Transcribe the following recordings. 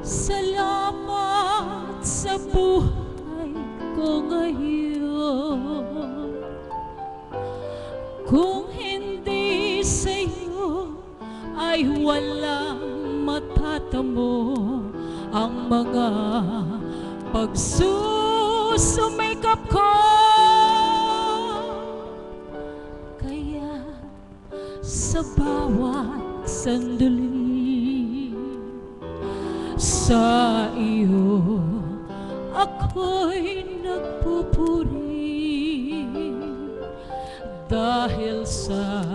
Salamat sa buhay ko ngayon. Kung hindi sa'yo ay walang matatamo ang mga pagsusumikap ko. Kaya sa bawat sandali sa iyo ako'y nagpupuri dahil sa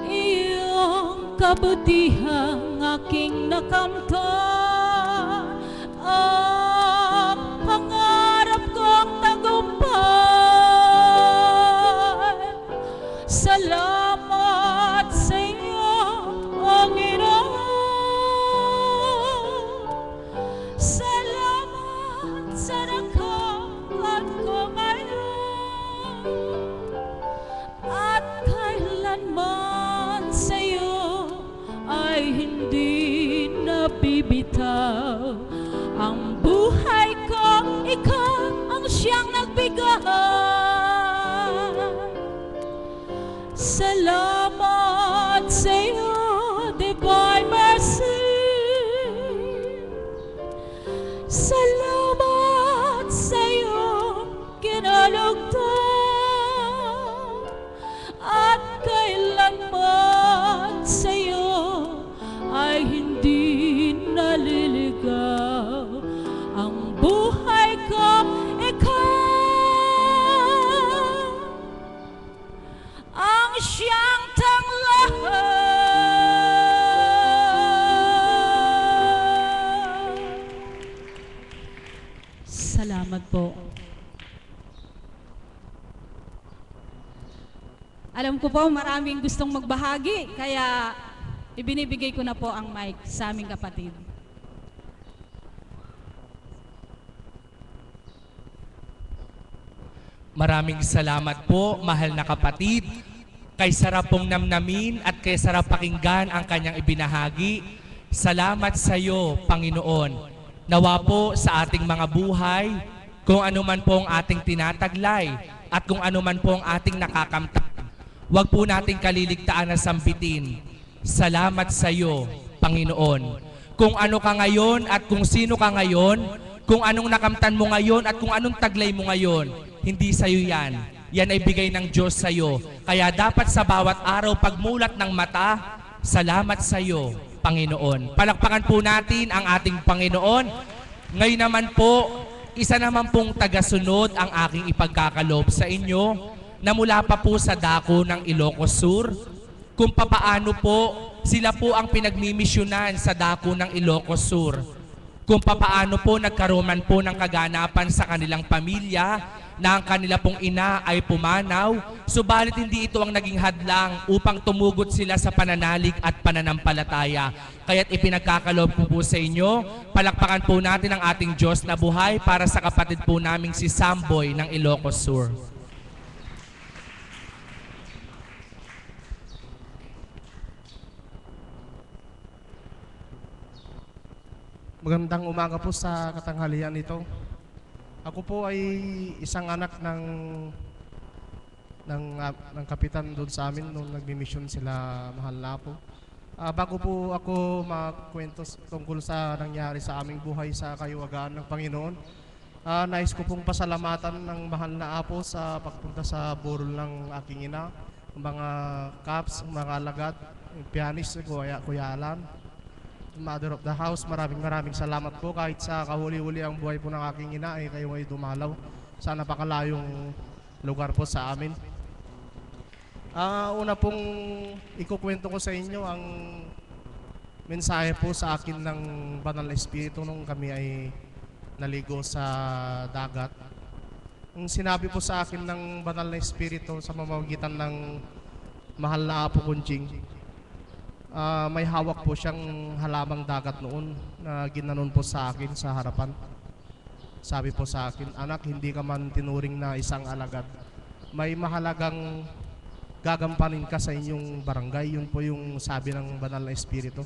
iyong kabutihang aking nakamtan ang pangarap kong tagumpay. Salamat sa iyo, Panginoon. Salamat sa nakawan ko ngayon. At kailanman sa iyo ay hindi nabibitaw ang buhay ko. Ikaw ang siyang nagbigay. Salamat sa iyo, Divine Mercy. Salamat sa iyo, kinalugtan. At kailanman sa iyo ay hindi naliligaw ang buhay ko. Ikaw ang siyang tanglahan. Salamat po. Alam ko po maraming gustong magbahagi, kaya ibinibigay ko na po ang mic sa aming kapatid. Maraming salamat po, mahal na kapatid. Kay sarap pong namnamin at kay sarap pakinggan ang kanyang ibinahagi. Salamat sa iyo, Panginoon. Nawa po sa ating mga buhay, kung ano man po ang ating tinataglay at kung ano man po ang ating nakakamtan, huwag po nating kaliligtaan na sambitin. Salamat sa iyo, Panginoon. Kung ano ka ngayon at kung sino ka ngayon, kung anong nakamtan mo ngayon at kung anong taglay mo ngayon, hindi sa iyo yan. Yan ay bigay ng Diyos sa iyo. Kaya dapat sa bawat araw pagmulat ng mata, salamat sa iyo, Panginoon. Palakpakan po natin ang ating Panginoon. Ngayon naman po, isa naman pong tagasunod ang aking ipagkakaloob sa inyo na mula pa po sa dako ng Ilocos Sur, kung papaano po sila po ang pinagmimisyonan sa dako ng Ilocos Sur, kung papaano po nagkaroon po ng kaganapan sa kanilang pamilya na ang kanila pong ina ay pumanaw, subalit hindi ito ang naging hadlang upang tumugot sila sa pananalig at pananampalataya. Kaya't ipinagkakaloob ko po sa inyo, palakpakan po natin ang ating Diyos na buhay para sa kapatid po naming si Samboy ng Ilocos Sur. Magandang umaga po sa katanghalian ito. Ako po ay isang anak ng kapitan doon sa amin nung nagmi-mission sila, mahal na po. Bago po ako magkwento tungkol sa nangyari sa aming buhay sa kahiwagaan ng Panginoon, nais ko pong pasalamatan ng mahal na apo sa pagpunta sa burol ng aking ina, mga caps, mga alagad, pianist, Kuya Alan, Mother of the House. Maraming salamat po. Kahit sa kahuli-huli ang buhay po ng aking ina ay kayo ay dumalaw sa napakalayong lugar po sa amin. Una pong ikukwento ko sa inyo ang mensahe po sa akin ng Banal na Espiritu nung kami ay naligo sa dagat. Ang sinabi po sa akin ng Banal na Espiritu sa pamamagitan ng mahal na Apo Kunching, may hawak po siyang halamang dagat noon na ginanon po sa akin sa harapan. Sabi po sa akin, anak, hindi ka man tinuring na isang alagad. May mahalagang gagampanin ka sa inyong barangay. Yun po yung sabi ng Banal na Espiritu.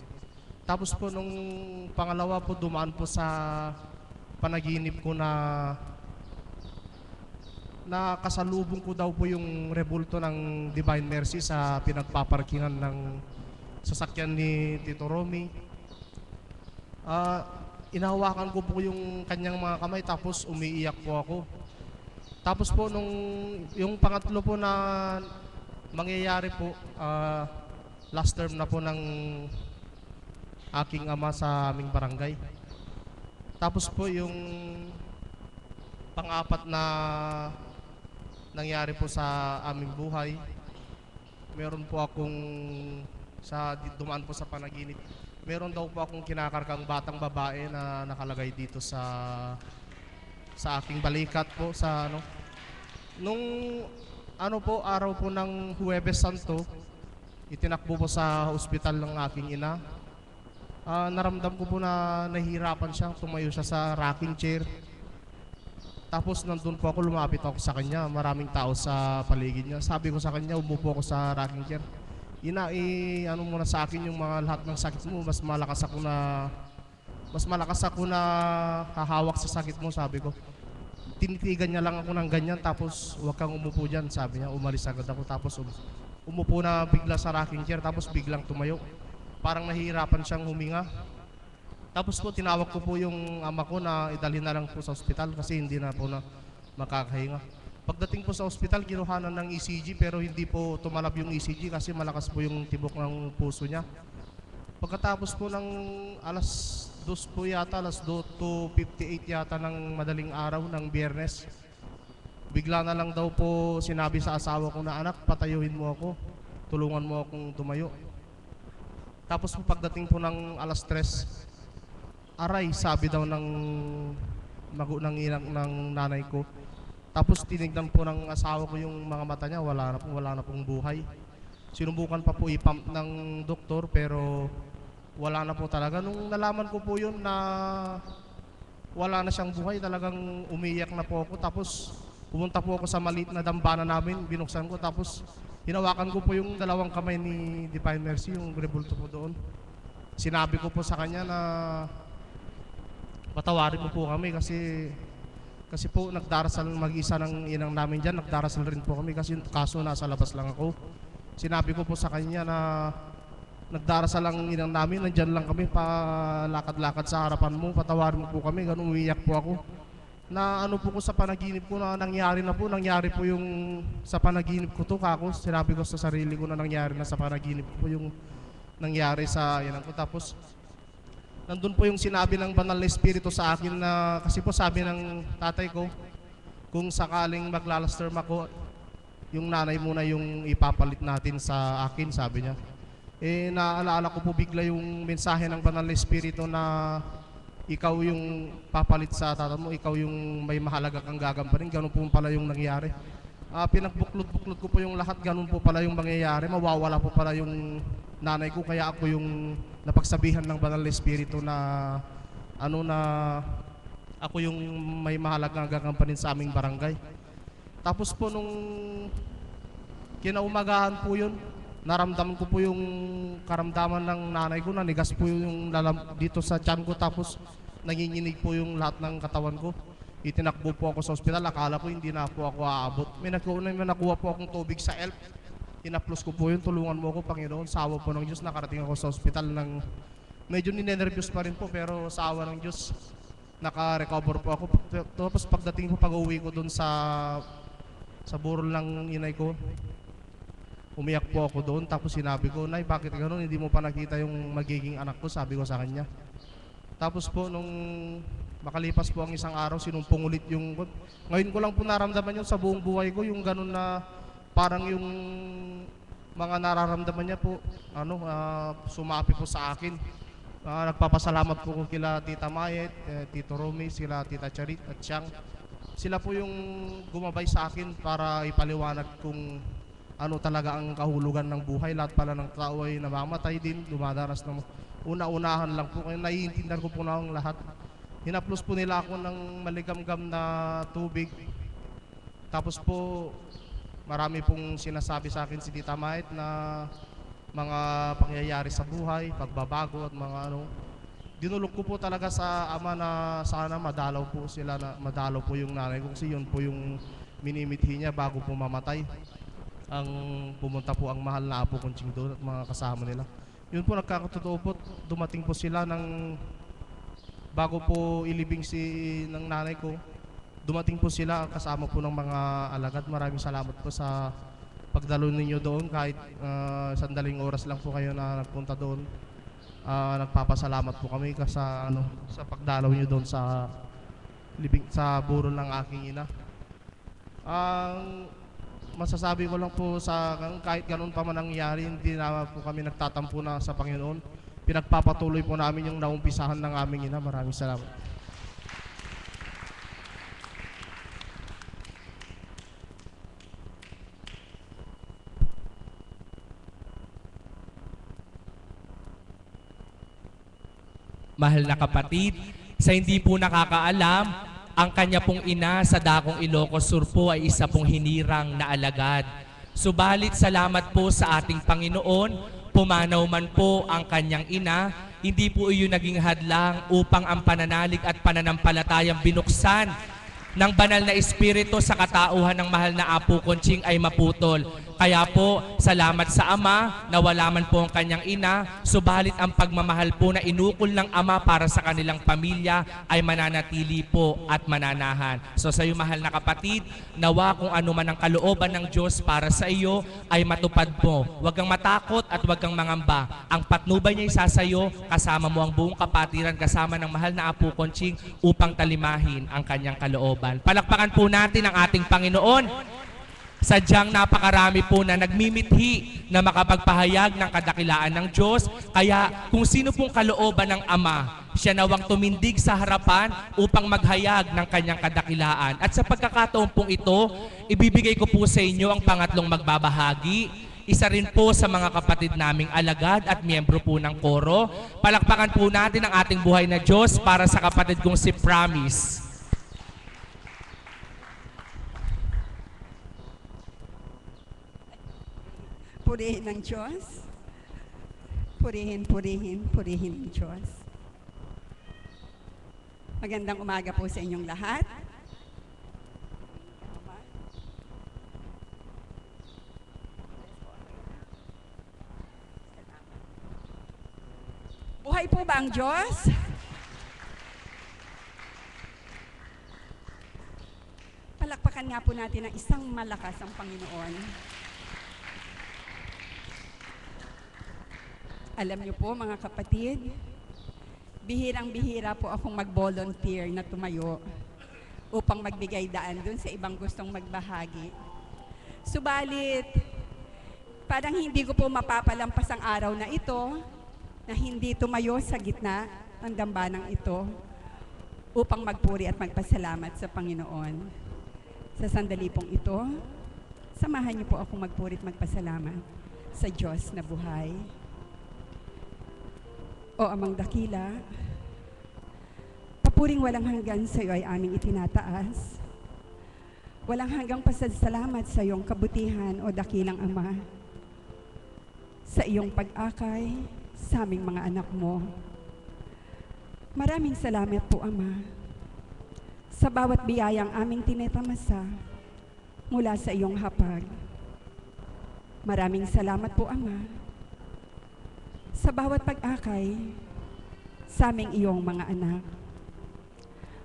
Tapos po nung pangalawa po, dumaan po sa panaginip ko na kasalubong ko daw po yung rebulto ng Divine Mercy sa pinagpaparkingan ng sasakyan ni Tito Romy. Inahawakan ko po yung kanyang mga kamay tapos umiiyak po ako. Tapos po nung yung pangatlo po na mangyayari po, last term na po ng aking ama sa aming barangay. Tapos po yung pang-apat na nangyari po sa aming buhay, meron po akong dumaan po sa panaginip. Meron daw po akong kinakargang batang babae na nakalagay dito sa aking balikat po sa nung araw po ng Huwebes Santo, itinakbo po sa ospital ng aking ina. Naramdam ko po na nahihirapan siya, tumayo siya sa rocking chair. Tapos nandun po ako, lumapit ako sa kanya, maraming tao sa paligid niya. Sabi ko sa kanya, umupo ako sa rocking chair. Ina, ano muna sa akin yung mga lahat ng sakit mo, mas malakas ako na hahawak sa sakit mo, sabi ko. Tinitigan niya lang ako ng ganyan, tapos huwag kang umupo dyan, sabi niya. Umalis agad ako, tapos umupo na bigla sa rocking chair, tapos biglang tumayo. Parang nahihirapan siyang huminga. Tapos po tinawag ko po yung ama ko na idalhin na lang po sa ospital kasi hindi na po na makakahinga. Pagdating po sa ospital, kinuhanan ng ECG pero hindi po tumalab yung ECG kasi malakas po yung tibok ng puso niya. Pagkatapos po ng alas 2 po yata, alas 2:58 yata ng madaling araw ng Biyernes, bigla na lang daw po sinabi sa asawa ko na, anak, patayuhin mo ako, tulungan mo akong tumayo. Tapos po pagdating po ng alas 3, aray, sabi daw ng nanay ko. Tapos tinignan po ng asawa ko yung mga mata niya, wala na pong buhay. Sinubukan pa po i-pump ng doktor pero wala na po talaga. Nung nalaman ko po yun na wala na siyang buhay, talagang umiyak na po ako. Tapos pumunta po ako sa maliit na dambana namin, binuksan ko, tapos hinawakan ko po yung dalawang kamay ni Divine Mercy, yung rebulto po doon. Sinabi ko po sa kanya na patawarin mo po kami kasi po nagdarasal mag-isa ng inang namin dyan, nagdarasal rin po kami kasi kaso nasa labas lang ako. Sinabi ko po sa kanya na nagdarasal ang inang namin, nandyan lang kami pa lakad-lakad sa harapan mo, patawarin mo po kami, ganun umiyak po ako. Na ano po ko sa panaginip ko na nangyari po yung sa panaginip ko to kako, sinabi ko sa sarili ko na nangyari na sa panaginip ko yung nangyari sa inang ko. Tapos nandun po yung sinabi ng Banal na Espiritu sa akin na, kasi po sabi ng tatay ko, kung sakaling maglalast term ako, yung nanay muna yung ipapalit natin sa akin, sabi niya. Naaalala ko po bigla yung mensahe ng Banal na Espiritu na ikaw yung papalit sa tatay mo, ikaw yung may mahalaga kang gagampanin, ganun po pala yung nangyari. Pinagbuklod-buklod ko po yung lahat, ganun po pala yung mangyayari, mawawala po pala yung nanay ko, kaya ako yung napagsabihan ng Banal na Espiritu na ako yung may mahalagang gagampanin sa aming barangay. Tapos po nung kinaumagahan po yun, naramdaman ko po yung karamdaman ng nanay ko, nanigas po yung dito sa tiyan ko, tapos nanginginig po yung lahat ng katawan ko. Itinakbo po ako sa ospital, akala ko hindi na po ako aabot. May nakuha po akong tubig sa ELF. Inaplos ko po yun, tulungan mo ako Panginoon. Sa awa po ng Diyos, nakarating ako sa ospital ng medyo ninenervyos pa rin po, pero sa awa ng Diyos, naka-recover po ako. Tapos pagdating po, pag-uwi ko dun sa burol ng inay ko, umiyak po ako doon. Tapos sinabi ko, Nay, bakit gano'n? Hindi mo pa nakita yung magiging anak ko, sabi ko sa kanya. Tapos po, nung makalipas po ang isang araw, sinumpong ulit yung... Ngayon ko lang po naramdaman yun sa buong buhay ko, yung gano'n na parang yung mga nararamdaman niya po, sumapi po sa akin. Nagpapasalamat po ko kila Tita Mayet, Tito Romy, sila Tita Charit at Siyang. Sila po yung gumabay sa akin para ipaliwanag kung ano talaga ang kahulugan ng buhay. Lahat pala ng tao ay namamatay din, dumadaras ng una-unahan lang po. Kaya naiintindihan ko po na ang lahat. Hinaplos po nila ako ng maligamgam na tubig. Tapos po, marami pong sinasabi sa akin si Tita Mayet na mga pangyayari sa buhay, pagbabago at mga ano. Dinulog ko po talaga sa ama na sana madalaw po sila, na madalaw po yung nanay ko kasi yun po yung minimithi niya bago po mamatay. Ang pumunta po ang mahal na apo kong doon at mga kasama nila. Yun po nagkakatotoo po, dumating po sila ng bago po ilibing si ng nanay ko. Dumating po sila kasama po ng mga alagad. Maraming salamat po sa pagdalo ninyo doon kahit sandaling oras lang po kayo na nagpunta doon. Nagpapasalamat po kami sa pagdalaw niyo doon sa libing sa burol ng aking ina. Ang masasabi ko lang po kahit ganun pa man nangyari, hindi na po kami nagtatampo na sa Panginoon. Pinagpapatuloy po namin yung naumpisahan ng aming ina. Maraming salamat. Mahal na kapatid, sa hindi po nakakaalam, ang kanya pong ina sa Dakong Ilocos Sur po ay isa pong hinirang na alagad. Subalit salamat po sa ating Panginoon, pumanaw man po ang kanyang ina, hindi po iyon naging hadlang upang ang pananalig at pananampalatayang binuksan ng banal na espiritu sa katauhan ng mahal na Apo Conching ay maputol. Kaya po, salamat sa Ama na wala man po ang kanyang ina, subalit ang pagmamahal po na inukol ng Ama para sa kanilang pamilya ay mananatili po at mananahan. So sa iyo mahal na kapatid, nawa kung ano man ang kalooban ng Diyos para sa iyo ay matupad mo. Huwag kang matakot at huwag kang mangamba. Ang patnubay niya isasayo, kasama mo ang buong kapatiran, kasama ng mahal na Apo Conching upang talimahin ang kanyang kalooban. Palakpakan po natin ang ating Panginoon. Sadyang napakarami po na nagmimithi na makapagpahayag ng kadakilaan ng Diyos. Kaya kung sino pong kalooban ng Ama, siya nawang tumindig sa harapan upang maghayag ng kanyang kadakilaan. At sa pagkakataon pong ito, ibibigay ko po sa inyo ang pangatlong magbabahagi. Isa rin po sa mga kapatid naming alagad at miyembro po ng koro. Palakpakan po natin ang ating buhay na Diyos para sa kapatid kong si Promise. Purihin ng Diyos. Purihin, purihin, purihin ng Diyos. Magandang umaga po sa inyong lahat. Buhay po ba ang Diyos? Palakpakan nga po natin ang isang malakas ang Panginoon. Alam niyo po mga kapatid, bihirang-bihira po akong mag-volunteer na tumayo upang magbigay daan dun sa ibang gustong magbahagi. Subalit, parang hindi ko po mapapalampas ang araw na ito na hindi tumayo sa gitna ng dambanang ito upang magpuri at magpasalamat sa Panginoon. Sa sandali pong ito, samahan niyo po akong magpuri at magpasalamat sa Diyos na buhay. O Amang dakila, papuring walang hanggan sa iyo ay aming itinataas. Walang hanggang pasasalamat sa iyong kabutihan o dakilang Ama, sa iyong pag-akay sa aming mga anak mo. Maraming salamat po, Ama, sa bawat biyayang aming tinitamasa mula sa iyong hapag. Maraming salamat po, Ama, sa bawat pag-akay sa aming iyong mga anak.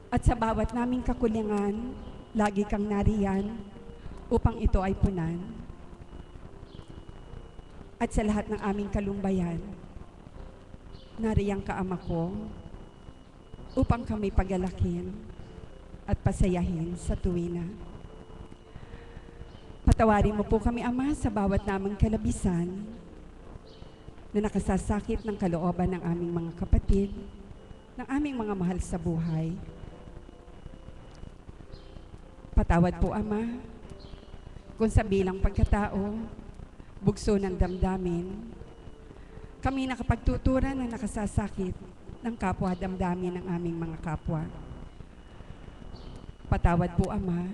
At sa bawat naming kakulangan, lagi kang nariyan upang ito ay punan. At sa lahat ng aming kalumbayan, nariyan ka, Ama ko, upang kami pagalakin at pasayahin sa tuwina. Patawarin mo po kami, Ama, sa bawat namang kalabisan na nakasasakit ng kalooban ng aming mga kapatid, ng aming mga mahal sa buhay. Patawad po, Ama, kung sa bilang pagkatao, bugso ng damdamin, kami nakapagtuturan na nakasasakit ng kapwa damdamin ng aming mga kapwa. Patawad po, Ama,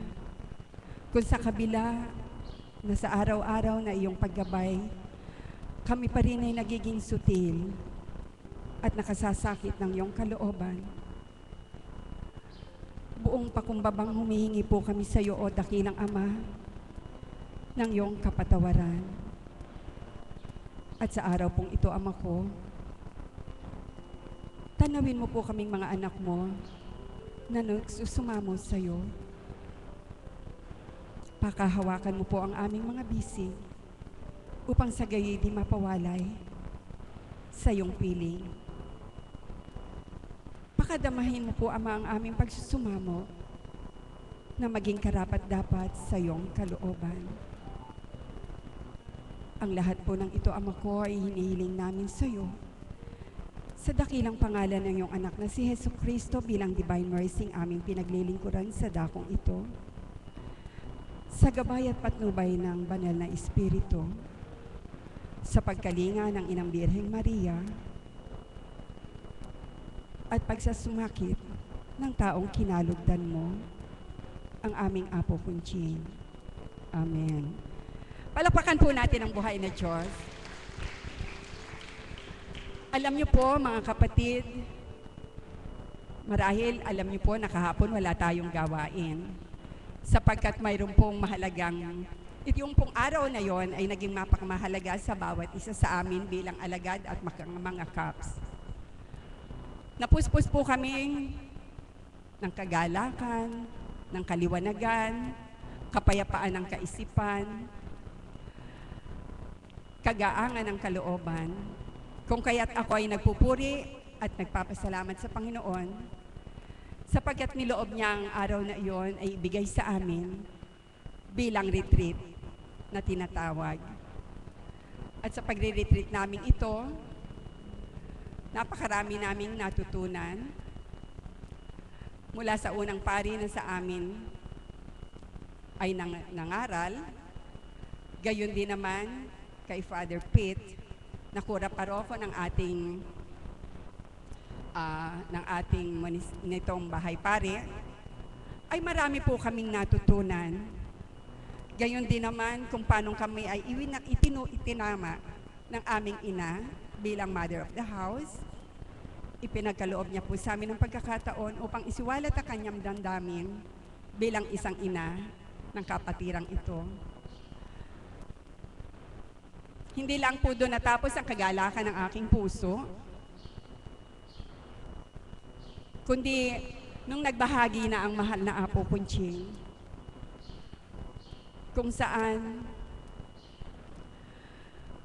kung sa kabila na sa araw-araw na iyong paggabay kami pa rin ay nagiging sutil at nakasasakit ng iyong kalooban. Buong pakumbabang humihingi po kami sa iyo, O dakilang Ama, ng iyong kapatawaran. At sa araw pong ito, Ama ko, tanawin mo po kaming mga anak mo na nagsusumamo sa iyo. Pakahawakan mo po ang aming mga bisig upang sa gayoy di mapawalay sa iyong piling. Pakadamahin mo po, Ama, ang aming pagsusumamo na maging karapat-dapat sa iyong kalooban. Ang lahat po ng ito, Ama ko, ay hinihiling namin sa iyo sa dakilang pangalan ng iyong anak na si Hesus Kristo bilang Divine Mercy aming pinaglilingkuran sa dakong ito. Sa gabay at patnubay ng banal na Espiritu, sa pagkalinga ng Inang Birheng Maria, at pagsasumakit ng taong kinalugdan mo, ang aming Apo Kunching. Amen. Palakpakan po natin ang buhay na Diyos. Alam niyo po, mga kapatid, marahil alam niyo po na kahapon wala tayong gawain sapagkat mayroon pong mahalagang, yung pong araw na yon ay naging mapakamahalaga sa bawat isa sa amin bilang alagad at mga kaps. Napuspos po kami ng kagalakan, ng kaliwanagan, kapayapaan ng kaisipan, kagaangan ng kalooban, kung kaya't ako ay nagpupuri at nagpapasalamat sa Panginoon sapagkat niloob niya ang araw na iyon ay ibigay sa amin bilang retreat na tinatawag. At sa pagre-retreat namin ito, napakarami naming natutunan mula sa unang pari na sa amin ay nangaral, gayon din naman kay Father Pete, na kura paroko ng ating nitong bahay pare, ay marami po kaming natutunan. Gayon din naman kung paano kami ay itinama ng aming ina bilang Mother of the House. Ipinagkaloob niya po sa amin ng pagkakataon upang isiwalat ang kanyang damdamin bilang isang ina ng kapatirang ito. Hindi lang po doon natapos ang kagalakan ng aking puso, kundi nung nagbahagi na ang mahal na Apo Kunching, kung saan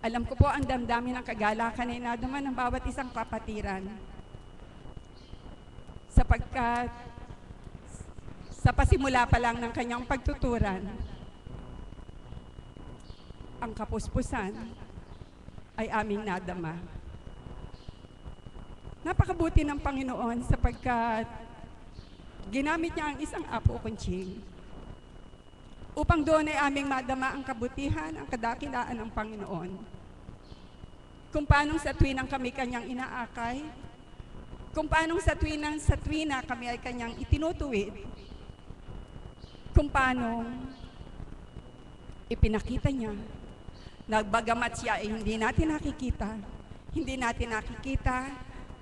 alam ko po ang damdamin ng kagalakan ay naduman ng bawat isang kapatiran sapagkat sa pasimula pa lang ng kanyang pagtuturan, ang kapuspusan ay aming nadama. Napakabuti ng Panginoon sapagkat ginamit niya ang isang Apo Kunching upang doon ay aming madama ang kabutihan, ang kadakilaan ng Panginoon. Kung paanong sa tuwinang kami kanyang inaakay, kung paanong sa tuwina kami ay kanyang itinutuwid, kung paanong ipinakita niya nagbagamat siya ay hindi natin nakikita,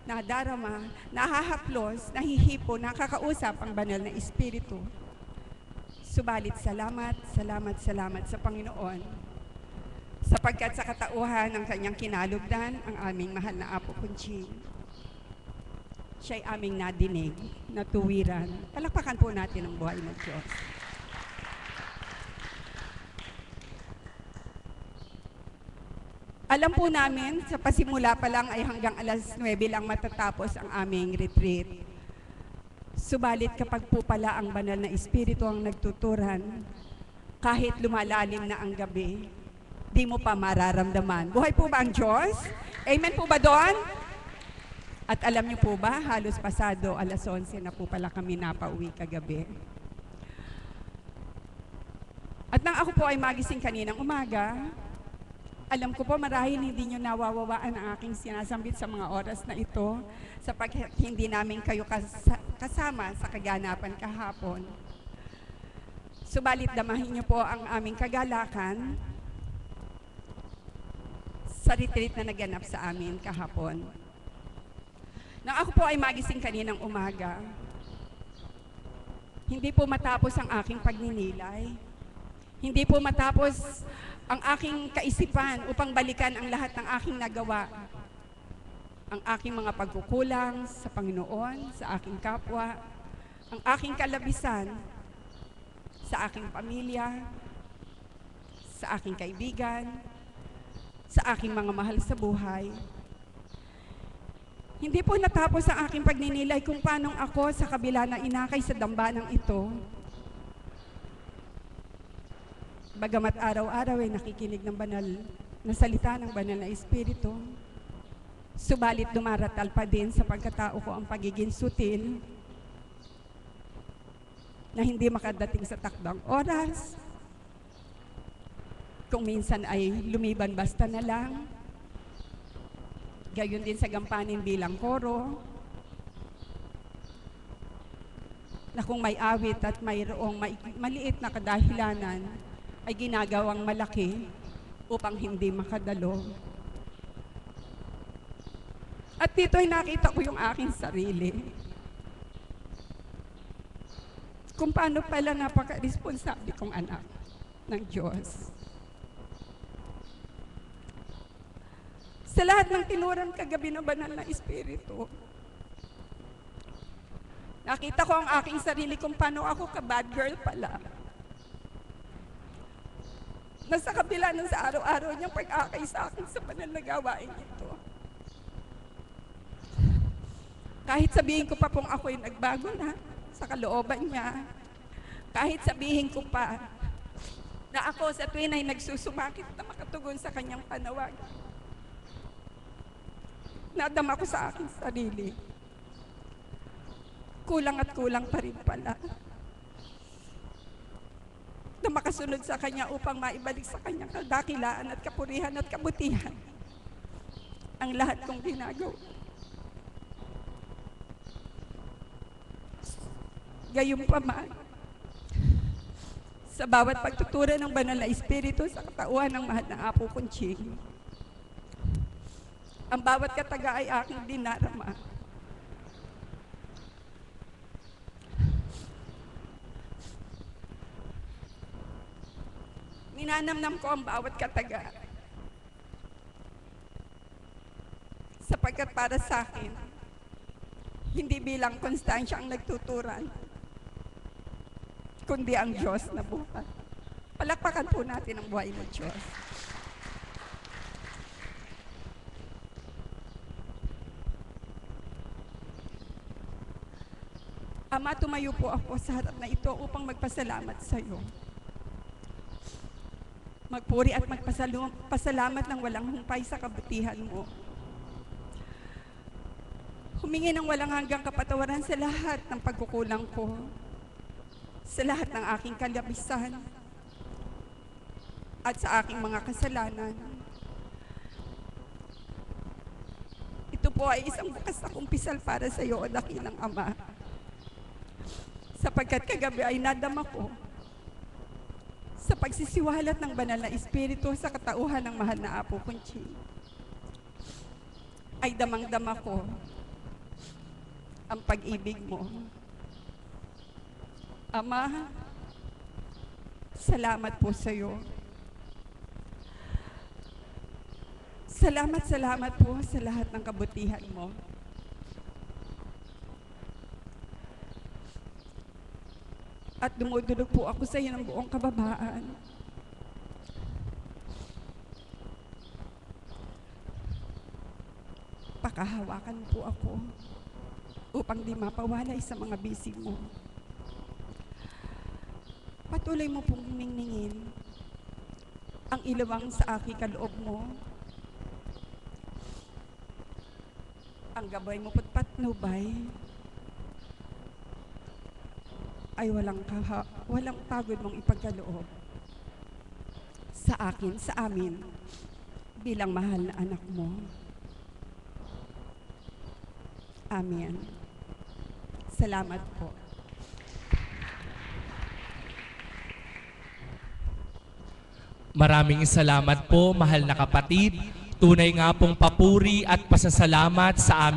nadarama, nahahaplos, nahihipo, nakakausap ang banal na Espiritu. Subalit salamat sa Panginoon sapagkat sa katauhan ng kanyang kinalugdan ang aming mahal na Apo Kunching. Siya'y aming nadinig, natuwiran. Palakpakan po natin ang buhay ng Diyos. Alam po namin, sa pasimula pa lang ay hanggang alas 9 lang matatapos ang aming retreat. Subalit kapag po pala ang banal na Espiritu ang nagtuturan, kahit lumalalim na ang gabi, di mo pa mararamdaman. Buhay po ba ang Diyos? Amen po ba doon? At alam niyo po ba, halos pasado alas 11 na po pala kami napauwi kagabi. At nang ako po ay magising kaninang umaga, alam ko po marahil hindi nyo nawawawaan ang aking sinasambit sa mga oras na ito sapagkat hindi namin kayo kasama sa kaganapan kahapon. Subalit damahin niyo po ang aming kagalakan sa retreat na naganap sa amin kahapon. Nang ako po ay magising kaninang umaga, hindi po matapos ang aking pagninilay. Hindi po matapos ang aking kaisipan upang balikan ang lahat ng aking nagawa. Ang aking mga pagkukulang sa Panginoon, sa aking kapwa, ang aking kalabisan, sa aking pamilya, sa aking kaibigan, sa aking mga mahal sa buhay. Hindi po natapos ang aking pagninilay kung paano ako sa kabila na inakay sa dambanang ito. Bagamat araw-araw ay nakikinig ng banal na salita ng banal na Espiritu, subalit dumaratal pa din sa pagkatao ko ang pagiging sutil na hindi makadating sa takdang oras. Kung minsan ay lumiban basta na lang. Gayon din sa gampanin bilang koro, na kung may awit at mayroong maliit na kadahilanan, ay ginagawang malaki upang hindi makadalo. At dito ay nakita ko yung aking sarili. Kung paano pala napaka-responsable kong anak ng Diyos. Sa lahat ng tinuran kagabi ng banal na Espiritu, nakita ko ang aking sarili kung paano ako ka-bad girl pala. Nasa kabila ng sa araw-araw niyang pag-akay sa akin sa banal na gawain ito. Kahit sabihin ko pa pong ako'y nagbago na sa kalooban niya, kahit sabihin ko pa na ako sa tuwin ay nagsusumakit na makatugon sa kanyang panawag, nadama ko sa aking sarili. Kulang at kulang pa rin pala na makasunod sa Kanya upang maibalik sa Kanyang kadakilaan at kapurihan at kabutihan ang lahat kong ginagawa. Gayunpaman, sa bawat pagtutura ng banal na Espiritu sa katauhan ng mahal na Apo Conching, ang bawat kataga ay aking dinarama. Ninanamnam ko ang bawat kataga. Sapagkat para sa akin, hindi bilang Constancia ang nagtuturan, kundi ang Diyos na buhay. Palakpakan po natin ang buhay ng Diyos. Ama, tumayo po ako sa harap na ito upang magpasalamat sa iyo. Magpuri at magpasalamat ng walang humpay sa kabutihan mo. Humingi ng walang hanggang kapatawaran sa lahat ng pagkukulang ko, sa lahat ng aking kalabisan, at sa aking mga kasalanan. Ito po ay isang bukas na kumpisal para sa iyo, o dakilang Ama. Sapagkat kagabi ay nadama ko sa pagsisiwalat ng banal na Espiritu sa katauhan ng mahal na Apo Conching. Ay damang-dama ko ang pag-ibig mo. Ama, salamat po sa iyo. Salamat po sa lahat ng kabutihan mo. At dumudulog po ako sa iyo ng buong kababaan. Pakahawakan po ako upang di mapawalay sa mga bisig mo. Patuloy mo pong humingningin ang ilawang sa aking kaloob mo. Ang gabay mo patnubay ay walang pagod mong ipagkaloob sa akin, sa amin, bilang mahal na anak mo. Amen. Salamat po. Maraming salamat po, mahal na kapatid. Tunay nga pong papuri at pasasalamat sa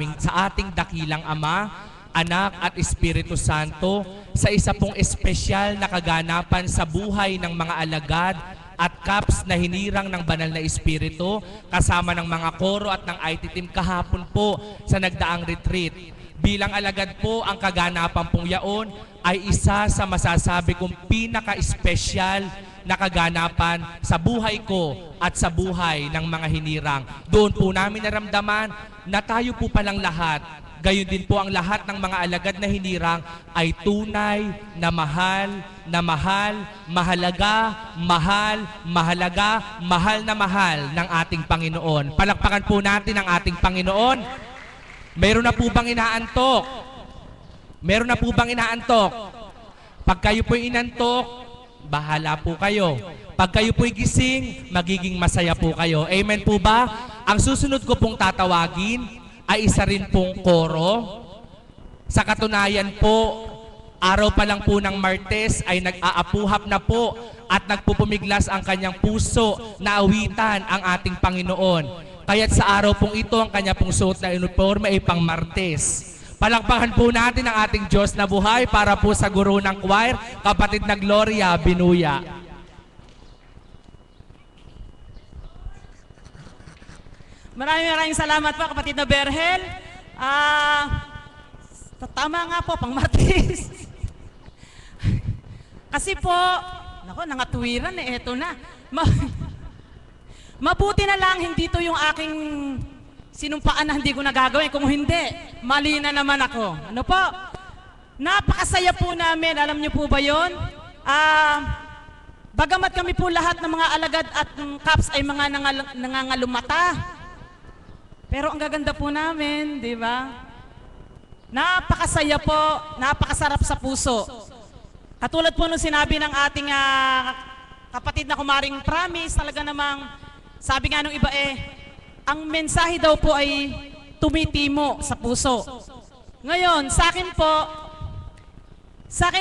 ating dakilang Ama, Anak at Espiritu Santo sa isa pong espesyal na kaganapan sa buhay ng mga alagad at CAPS na hinirang ng banal na Espiritu kasama ng mga koro at ng IT team kahapon po sa nagdaang retreat. Bilang alagad po, ang kaganapan pong yaon ay isa sa masasabi kong pinaka-espesyal na kaganapan sa buhay ko at sa buhay ng mga hinirang. Doon po namin naramdaman na tayo po palang lahat, gayon din po ang lahat ng mga alagad na hinirang ay tunay na mahal, mahalaga, mahal na mahal ng ating Panginoon. Palakpakan po natin ang ating Panginoon. Meron na po bang inaantok? Meron na po bang inaantok? Pag kayo po'y inantok, bahala po kayo. Pag kayo po'y gising, magiging masaya po kayo. Amen po ba? Ang susunod ko pong tatawagin ay isa rin pong koro. Sa katunayan po, araw pa lang po ng Martes ay nag-aapuhap na po at nagpupumiglas ang kanyang puso na awitan ang ating Panginoon. Kaya't sa araw pong ito, ang kanya pong suot na uniforme ay pang Martes. Palakpakan po natin ang ating Diyos na buhay para po sa guro ng choir, kapatid na Gloria Binuya. Maraming salamat po, kapatid na Berhel. Tama nga po, pang Martes. Kasi po, nako, nangatwiran eh, eto na. Mabuti na lang, hindi to yung aking sinumpaan na hindi ko nagagawin. Kung hindi, mali na naman ako. Ano po? Napakasaya po namin. Alam niyo po ba yun? Bagamat kami po lahat ng mga alagad at CAPS ay mga nangangalumata. Pero ang gaganda po namin, di ba? Napakasaya po, napakasarap sa puso. Katulad po nung sinabi ng ating kapatid na kumaring Promise, talaga namang, sabi nga nung iba ang mensahe daw po ay tumitimo sa puso. Ngayon, sa akin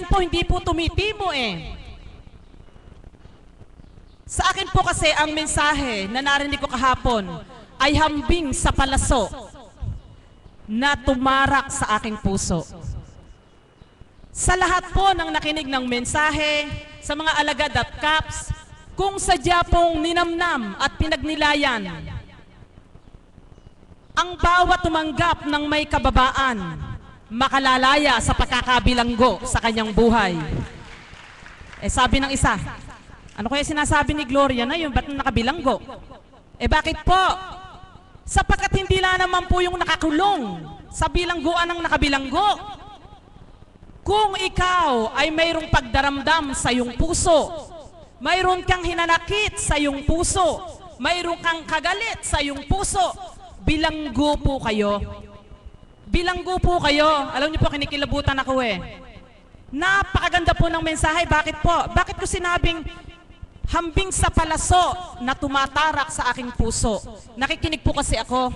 po hindi po tumitimo Sa akin po kasi ang mensahe na narinig ko kahapon ay hambing sa palaso na tumarak sa aking puso. Sa lahat po ng nakinig ng mensahe, sa mga alagad at CAPS, kung sadya pong ninamnam at pinagnilayan, ang bawat tumanggap ng may kababaan, makalalaya sa pagkakabilanggo sa kanyang buhay. Sabi ng isa, ano kaya sinasabi ni Gloria na yun, ba't nakabilanggo? Bakit po? Sapagkat hindi lang naman po yung nakakulong sa bilangguan ng nakabilanggo. Kung ikaw ay mayroong pagdaramdam sa iyong puso, mayroon kang hinanakit sa iyong puso, mayroon kang kagalit sa iyong puso, bilanggo po kayo. Bilanggo po kayo. Alam niyo po, kinikilabutan ako Napakaganda po ng mensahe. Bakit po? Bakit ko sinabing hambing sa palaso na tumatarak sa aking puso? Nakikinig po kasi ako.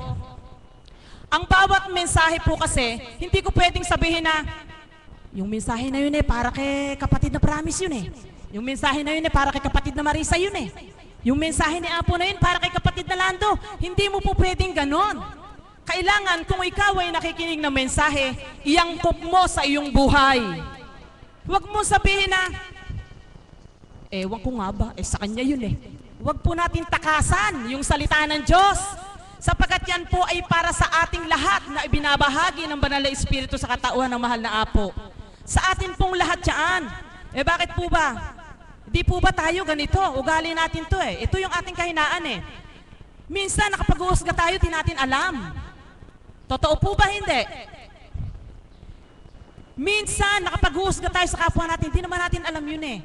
Ang bawat mensahe po kasi, hindi ko pwedeng sabihin na, yung mensahe na yun para kay kapatid na Promise yun Yung mensahe na yun para kay kapatid na Marisa yun Yung mensahe ni Apo na yun para kay kapatid na Lando. Hindi mo po pwedeng ganon. Kailangan kung ikaw ay nakikinig ng mensahe, iangkop mo sa iyong buhay. Huwag mo sabihin na, ewan ko nga ba, sa kanya yun Huwag po natin takasan yung salita ng Diyos. Sapagkat yan po ay para sa ating lahat na ibinabahagi ng banal na Espiritu sa katauhan ng mahal na Apo. Sa atin pong lahat yan. Bakit po ba? Di po ba tayo ganito? Ugali natin to Ito yung ating kahinaan Minsan nakapag-uusga tayo, di natin alam. Totoo po ba hindi? Minsan nakapag-uusga tayo sa kapwa natin, di naman natin alam yun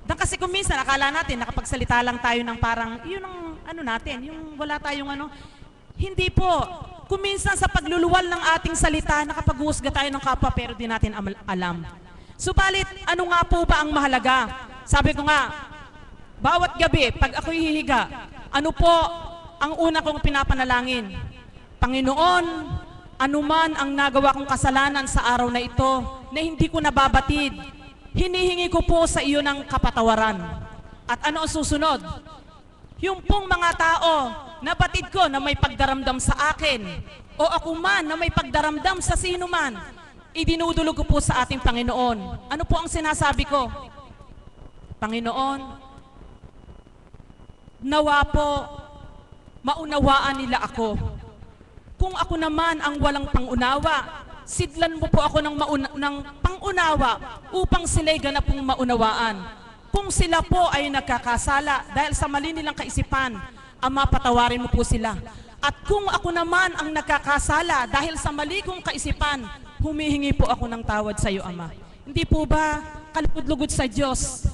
kasi kung minsan akala natin nakapagsalita lang tayo ng parang, yun ang ano natin, yung wala tayong Hindi po. Kung minsan sa pagluluwal ng ating salita, nakapag-uusga tayo ng kapwa pero di natin alam. Subalit, ano nga po ba ang mahalaga? Sabi ko nga, bawat gabi, pag ako'y hihiga, ano po ang una kong pinapanalangin? Panginoon, anuman ang nagawa kong kasalanan sa araw na ito na hindi ko nababatid, hinihingi ko po sa iyo ng kapatawaran. At ano ang susunod? Yung pong mga tao na batid ko na may pagdaramdam sa akin o ako man na may pagdaramdam sa sino man, idinudulog ko po sa ating Panginoon. Ano po ang sinasabi ko? Panginoon, nawa po maunawaan nila ako. Kung ako naman ang walang pangunawa, sidlan mo po ako ng pangunawa upang sila'y ganap pong maunawaan. Kung sila po ay nagkakasala dahil sa mali nilang kaisipan, Ama, patawarin mo po sila. At kung ako naman ang nagkakasala dahil sa mali kong kaisipan, humihingi po ako ng tawad sa iyo, Ama. Hindi po ba kalugod-lugod sa Diyos?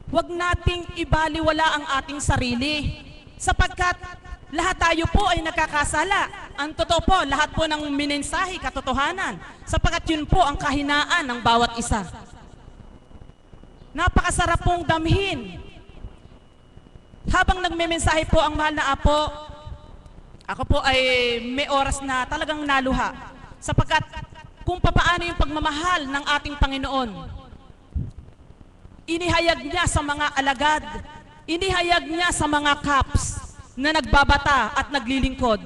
Huwag nating ibaliwala ang ating sarili sapagkat lahat tayo po ay nagkakasala. Ang totoo po, lahat po ng minensahe katotohanan sapagkat yun po ang kahinaan ng bawat isa. Napakasarap pong damhin. Habang nagmemensahe po ang mahal na apo, ako po ay may oras na talagang naluha. Sapagkat kung papaano yung pagmamahal ng ating Panginoon, inihayag niya sa mga alagad, inihayag niya sa mga kaps na nagbabata at naglilingkod.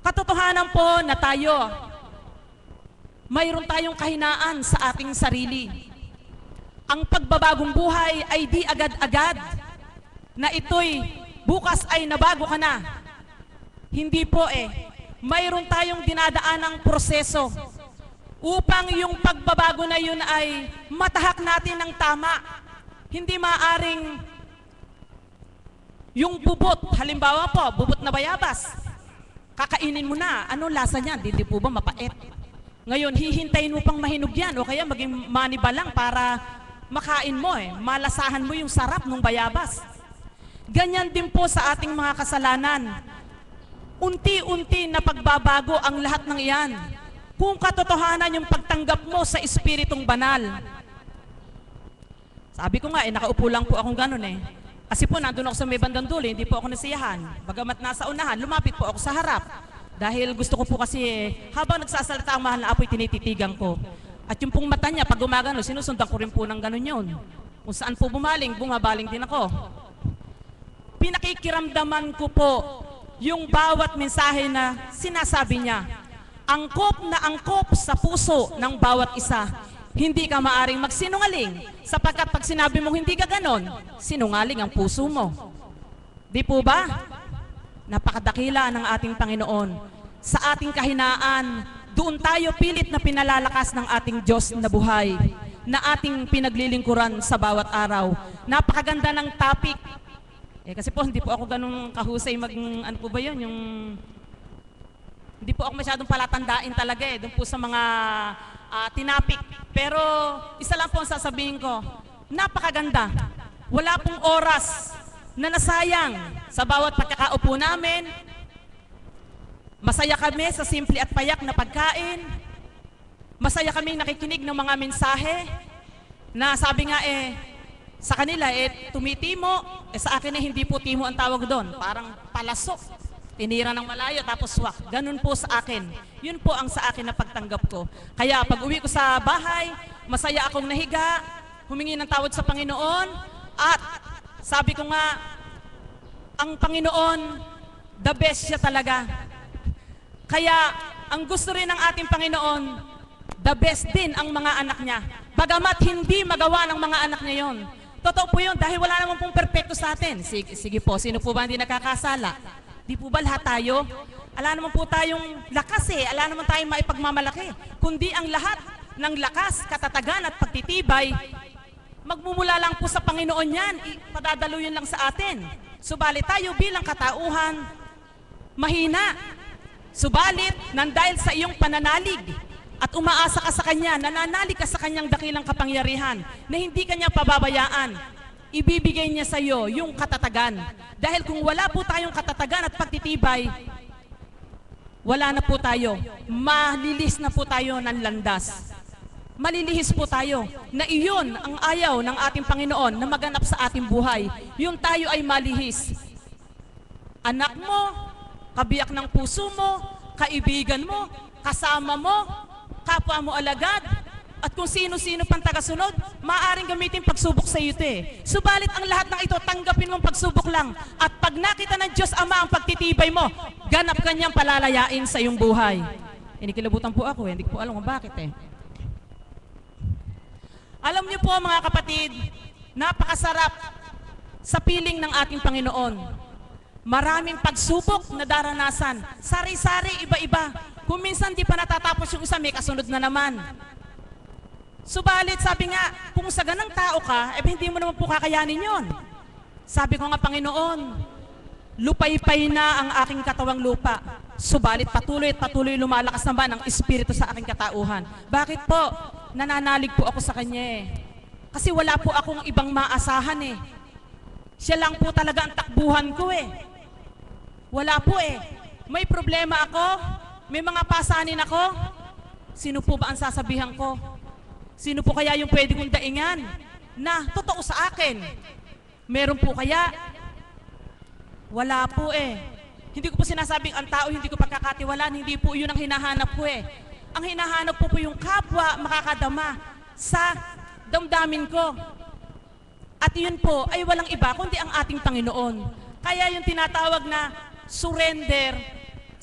Katotohanan po na tayo, mayroon tayong kahinaan sa ating sarili. Ang pagbabagong buhay ay di agad-agad na ito'y bukas ay nabago ka na. Hindi po mayroon tayong dinadaanang proseso upang yung pagbabago na yun ay matahak natin ng tama. Hindi maaring yung bubot, halimbawa po, bubot na bayabas, kakainin mo na, ano lasa niyan? Hindi po ba mapait? Ngayon, hihintayin mo pang mahinog yan o kaya maging maniba lang para makain mo malasahan mo yung sarap ng bayabas. Ganyan din po sa ating mga kasalanan. Unti-unti na pagbabago ang lahat ng iyan. Kung katotohanan yung pagtanggap mo sa Espiritong Banal. Sabi ko nga nakaupo lang po akong ganun Kasi po nandun ako sa may bandang dulo, hindi po ako nasiyahan. Bagamat nasa unahan, lumapit po ako sa harap. Dahil gusto ko po kasi habang nagsasalita ang mahal na apoy, tinititigan ko. At yung pong mata niya, pag gumagano, sinusundan ko rin po ng ganun yun. Kung saan po bumaling, bumabaling din ako. Pinakikiramdaman ko po yung bawat mensahe na sinasabi niya. Angkop na angkop sa puso ng bawat isa. Hindi ka maaring magsinungaling sapagkat pag sinabi mong hindi ka ganon, sinungaling ang puso mo. Di po ba? Napakadakila ng ating Panginoon. Sa ating kahinaan, doon tayo pilit na pinalalakas ng ating Diyos na buhay, na ating pinaglilingkuran sa bawat araw. Napakaganda ng topic. Kasi po, hindi po ako ganun kahusay ano po ba yun? Hindi po ako masyadong palatandain talaga doon po sa mga tinapik. Pero isa lang po ang sasabihin ko, napakaganda. Wala pong oras na nasayang sa bawat pagkakaupo namin. Masaya kami sa simple at payak na pagkain. Masaya kami nakikinig ng mga mensahe na sabi nga sa kanila tumitimo, sa akin hindi po timo ang tawag doon. Parang palasok. Tinira ng malayo tapos swak. Ganun po sa akin. Yun po ang sa akin na pagtanggap ko. Kaya pag uwi ko sa bahay, masaya akong nahiga, humingi ng tawad sa Panginoon, at sabi ko nga, ang Panginoon, the best siya talaga. Kaya ang gusto rin ng ating Panginoon, the best din ang mga anak niya. Bagamat hindi magawa ng mga anak niya yon. Totoo po yun dahil wala naman pong perpekto sa atin. Sige po, sino po ba hindi nakakasala? Di po ba lahat tayo? Ala naman po tayong lakas ala naman tayong maipagmamalaki. Kundi ang lahat ng lakas, katatagan at pagtitibay, magmumula lang po sa Panginoon yan. Padadaluyan lang sa atin. Subalit tayo bilang katauhan, mahina. Subalit, nandahil sa iyong pananalig at umaasa ka sa Kanya, nananalig ka sa Kanyang dakilang kapangyarihan na hindi Kanya pababayaan, ibibigay niya sa iyo yung katatagan. Dahil kung wala po tayong katatagan at pagtitibay, wala na po tayo. Malilis na po tayo ng landas. Malilihis po tayo na iyon ang ayaw ng ating Panginoon na maganap sa ating buhay. Yung tayo ay malihis. Anak mo, kabiyak ng puso mo, kaibigan mo, kasama mo, kapwa mo alagad, At kung sino-sino pang tagasunod, maaaring gamitin pagsubok sa iyo ito eh. Subalit ang lahat ng ito, tanggapin mong pagsubok lang. At pag nakita ng Diyos Ama ang pagtitibay mo, ganap kanyang palalayain sa iyong buhay. Inikilabutan po ako, hindi ko po alam kung bakit eh. Alam niyo po mga kapatid, napakasarap sa piling ng ating Panginoon. Maraming pagsubok na daranasan, sari-sari, iba-iba. Kung minsan di pa natatapos yung isa, may kasunod na naman. Subalit, sabi nga, kung sa ganang tao ka, hindi mo naman po kakayanin yon. Sabi ko nga, Panginoon, lupay-pay na ang aking katawang lupa. Subalit, patuloy at patuloy lumalakas naman ang Espiritu sa aking katauhan. Bakit po? Nananalig po ako sa Kanya eh. Kasi wala po akong ibang maasahan eh. Siya lang po talaga ang takbuhan ko eh. Wala po eh. May problema ako, may mga pasanin ako. Sino po ba ang sasabihan ko? Sino po kaya yung pwede kong daingan na totoo sa akin? Meron po kaya? Wala po eh. Hindi ko po sinasabing ang tao hindi ko pagkakatiwalaan, hindi po yun ang hinahanap ko eh. Ang hinahanap po yung kapwa makakadama sa damdamin ko. At yun po ay walang iba kundi ang ating Panginoon. Kaya yung tinatawag na surrender,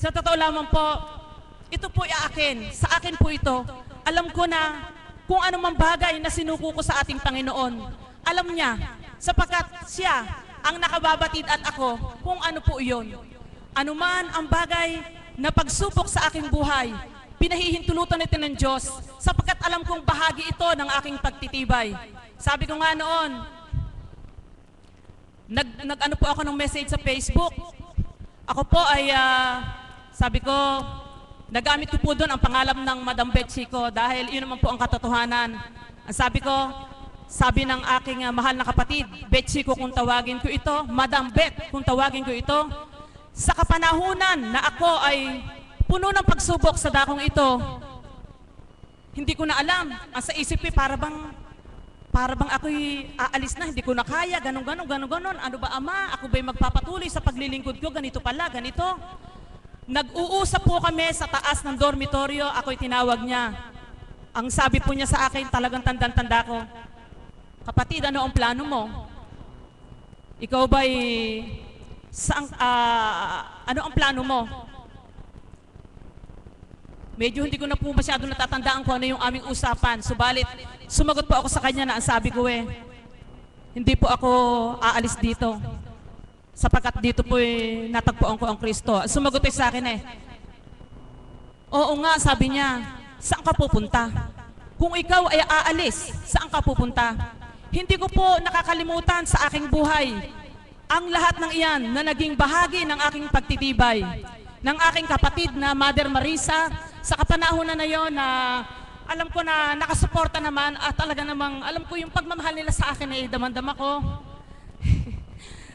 sa totoo lamang po, ito po ay akin, sa akin po ito. Alam ko na kung anumang bagay na sinuko ko sa ating Panginoon, alam niya, sapagkat siya ang nakababatid at ako kung ano po iyon. Anuman ang bagay na pagsubok sa aking buhay, pinahihintulutan ito ng Diyos, sapagkat alam kong bahagi ito ng aking pagtitibay. Sabi ko nga noon, nag-ano po ako ng message sa Facebook. Ako po ay, sabi ko, nagamit ko po doon ang pangalan ng Madam Betsy ko dahil yun naman po ang katotohanan. Ang sabi ko, sabi ng aking mahal na kapatid, Betsy ko kung tawagin ko ito, Madam Bet kung tawagin ko ito, sa kapanahunan na ako ay puno ng pagsubok sa dakong ito, hindi ko na alam. Ang sa isip ko, para bang ako'y aalis na, hindi ko na kaya, ganon. Ano ba Ama? Ako ba'y magpapatuloy sa paglilingkod ko? Ganito pala, ganito. Nag-uusap po kami sa taas ng dormitoryo, ako'y tinawag niya. Ang sabi po niya sa akin, talagang tandang-tanda ko, kapatid, ano ang plano mo? Ikaw ba'y, ano ang plano mo? Medyo hindi ko na po masyado natatandaan kung ano yung aming usapan. Subalit, sumagot po ako sa kanya na ang sabi ko hindi po ako aalis dito. Sapagkat dito po natagpuan ko ang Kristo. Sumagot sa akin oo nga, sabi niya, saan ka pupunta? Kung ikaw ay aalis, saan ka pupunta? Hindi ko po nakakalimutan sa aking buhay ang lahat ng iyan na naging bahagi ng aking pagtitibay. Ng aking kapatid na Mother Marisa, sa kapanahonan na yon na alam ko na nakasuporta naman at talaga namang alam ko yung pagmamahal nila sa akin ay damandam ako.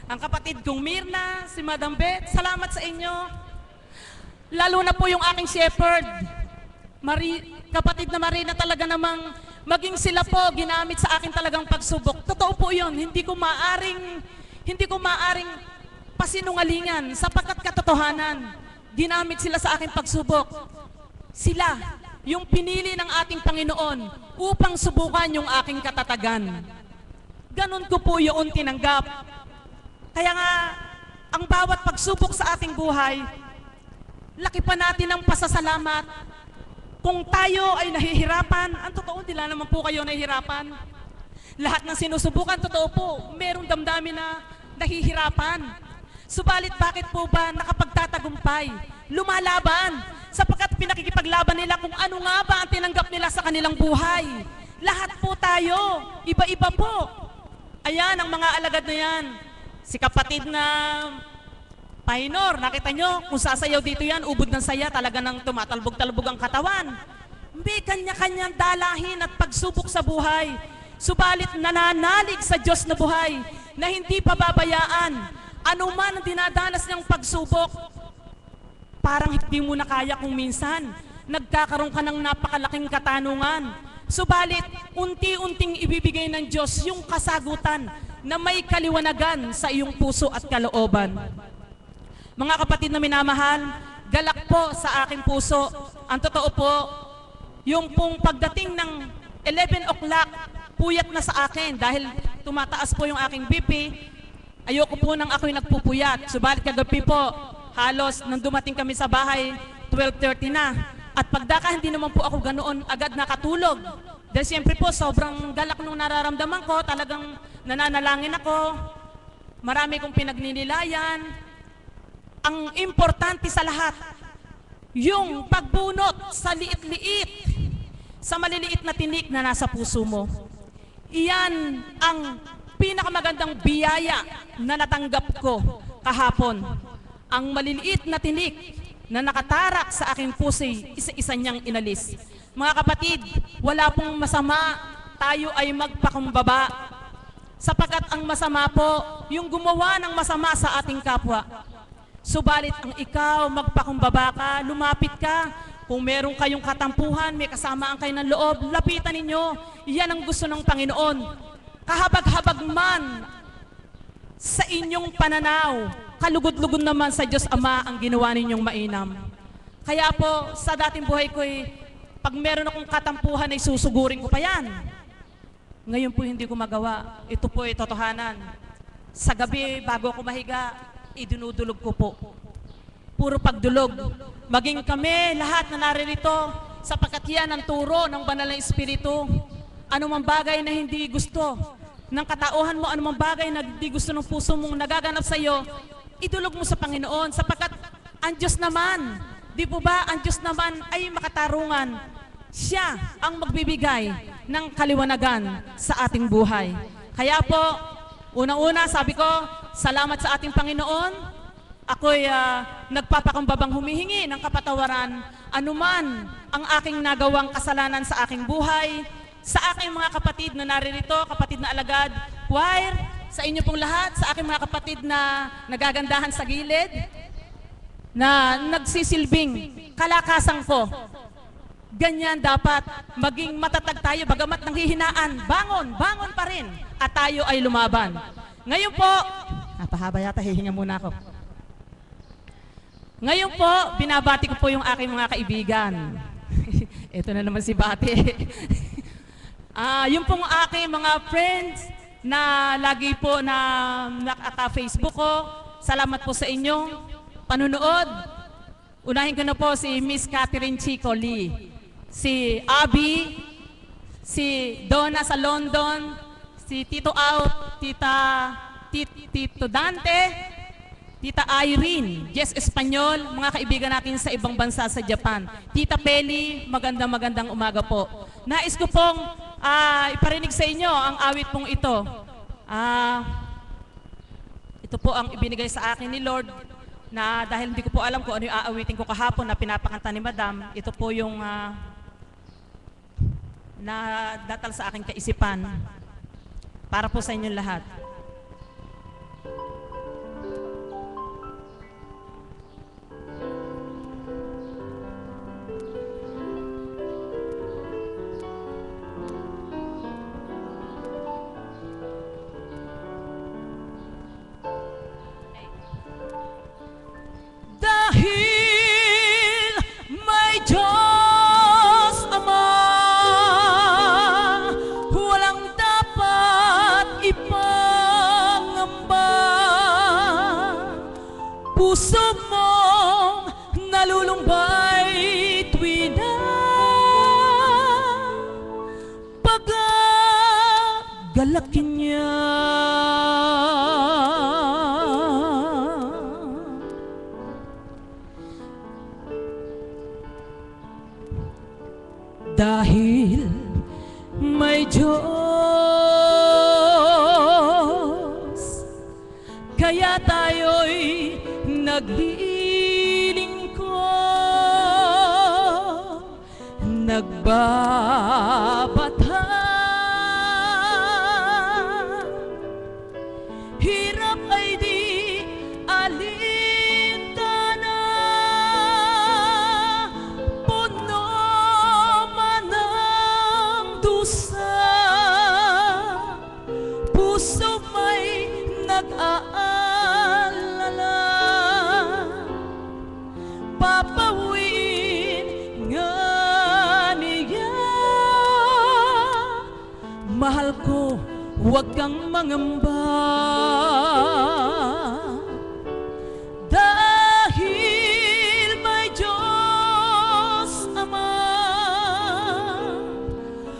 Ang kapatid kong Mirna, si Madam Beth, salamat sa inyo. Lalo na po yung aking shepherd, kapatid na Marina, talaga namang maging sila po ginamit sa akin talagang pagsubok. Totoo po yun, hindi ko maaring pasinungalingan sapagkat katotohanan. Ginamit sila sa aking pagsubok. Sila, yung pinili ng ating Panginoon upang subukan yung aking katatagan. Ganon ko po yun tinanggap. Kaya nga, ang bawat pagsubok sa ating buhay, laki pa natin ng pasasalamat. Kung tayo ay nahihirapan, ang totoo, hindi lang naman po kayo nahihirapan. Lahat ng sinusubukan, totoo po, merong damdamin na nahihirapan. Subalit bakit po ba nakapagtatagumpay? Lumalaban, sapagkat pinakikipaglaban nila kung ano nga ba ang tinanggap nila sa kanilang buhay. Lahat po tayo, iba-iba po. Ayan, ang mga alagad na yan. Si kapatid na Painor, nakita nyo, kung sasayaw dito yan, ubod ng saya, talaga nang tumatalbog-talbog ang katawan. May kanya-kanyang dalahin at pagsubok sa buhay. Subalit nananalig sa Diyos na buhay na hindi pababayaan. Ano man ang dinadanas niyang pagsubok, parang hindi mo na kaya kung minsan. Nagkakaroon ka ng napakalaking katanungan. Subalit, unti-unting ibibigay ng Diyos yung kasagutan na may kaliwanagan sa iyong puso at kalooban. Mga kapatid na minamahal, galak po sa aking puso. Ang totoo po, yung pong pagdating ng 11 o'clock, puyat na sa akin dahil tumataas po yung aking BP. Ayoko po nang ako'y nagpupuyat. Subalit kagabi po, halos nang dumating kami sa bahay, 12:30 na. At pagdaka, hindi naman po ako ganoon agad nakatulog. Dahil siyempre po, sobrang galak nung nararamdaman ko, talagang nananalangin ako. Marami kong pinagninilayan. Ang importante sa lahat, yung pagbunot sa liit-liit, sa maliliit na tinik na nasa puso mo. Iyan ang pinakamagandang biyaya na natanggap ko kahapon. Ang maliliit na tinik na nakatarak sa aking puso, isa-isa niyang inalis. Mga kapatid, wala pong masama, tayo ay magpakumbaba. Sapagkat ang masama po, yung gumawa ng masama sa ating kapwa. Subalit ang ikaw, magpakumbaba ka, lumapit ka. Kung meron kayong katampuhan, may kasamaan kayo ng loob, lapitan ninyo. Yan ang gusto ng Panginoon. Kahabag-habag man sa inyong pananaw, kalugod-lugod naman sa Diyos Ama ang ginawa ninyong mainam. Kaya po, sa dating buhay ko'y, pag meron akong katampuhan ay susugurin ko pa yan. Ngayon po hindi ko magawa. Ito po ay totohanan. Sa gabi, bago ako mahiga, idinudulog ko po. Puro pagdulog. Maging kami, lahat na naririto, sapagkat yan ang turo ng banal na Espiritu. Anumang bagay na hindi gusto ng katauhan mo, anumang bagay na hindi gusto ng puso mong nagaganap sa iyo, idulog mo sa Panginoon, sapagkat ang Diyos naman, di po ba, ang Diyos naman ay makatarungan. Siya ang magbibigay ng kaliwanagan sa ating buhay. Kaya po, unang-una, sabi ko, salamat sa ating Panginoon. Ako'y nagpapakumbabang humihingi ng kapatawaran anuman ang aking nagawang kasalanan sa aking buhay, sa aking mga kapatid na naririto, kapatid na alagad, choir, sa inyo pong lahat, sa aking mga kapatid na nagagandahan sa gilid, na nagsisilbing kalakasan ko. Ganyan dapat maging matatag tayo, bagamat nanghihinaan, bangon pa rin, at tayo ay lumaban. Ngayon po, napahaba yata, hihinga muna ako. Ngayon po, binabati ko po yung aking mga kaibigan. Ito na naman si Bate. Yung pong aking mga friends na lagi po na naka-Facebook ko, salamat po sa inyong panunood. Unahin ko na po si Miss Catherine Chico Lee, si Abby, si Donna sa London, si Tito Out, Tito Dante, Tita Irene, Jess Espanyol, mga kaibigan natin sa ibang bansa sa Japan. Tita Peli, magandang umaga po. Nais ko pong iparinig sa inyo ang awit pong ito. Ito po ang ibinigay sa akin ni Lord na dahil hindi ko po alam kung ano yung aawitin ko kahapon na pinapakanta ni Madam. Ito po yung nadatal sa aking kaisipan para po sa inyong lahat. Dahil may Diyos Ama, walang dapat ipangamba. Puso mong nalulumbay tuwi na pag-galakin niya. Dahil may Diyos, kaya tayo'y naglilingkod, nagbabatan. Hirap ay di alintana, puno man ng dusa, puso may nag-aalala, papawiin nga niya. mahal ko, huwag kang mangamba. Dahil may Diyos Ama,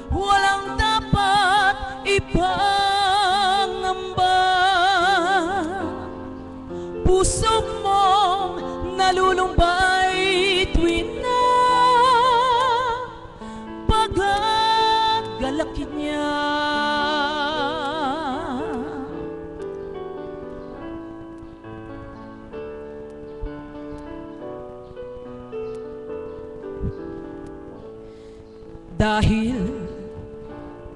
walang dapat ipangamba. Puso mong nalulumbay tuwing na pagagalakin niya. Dahil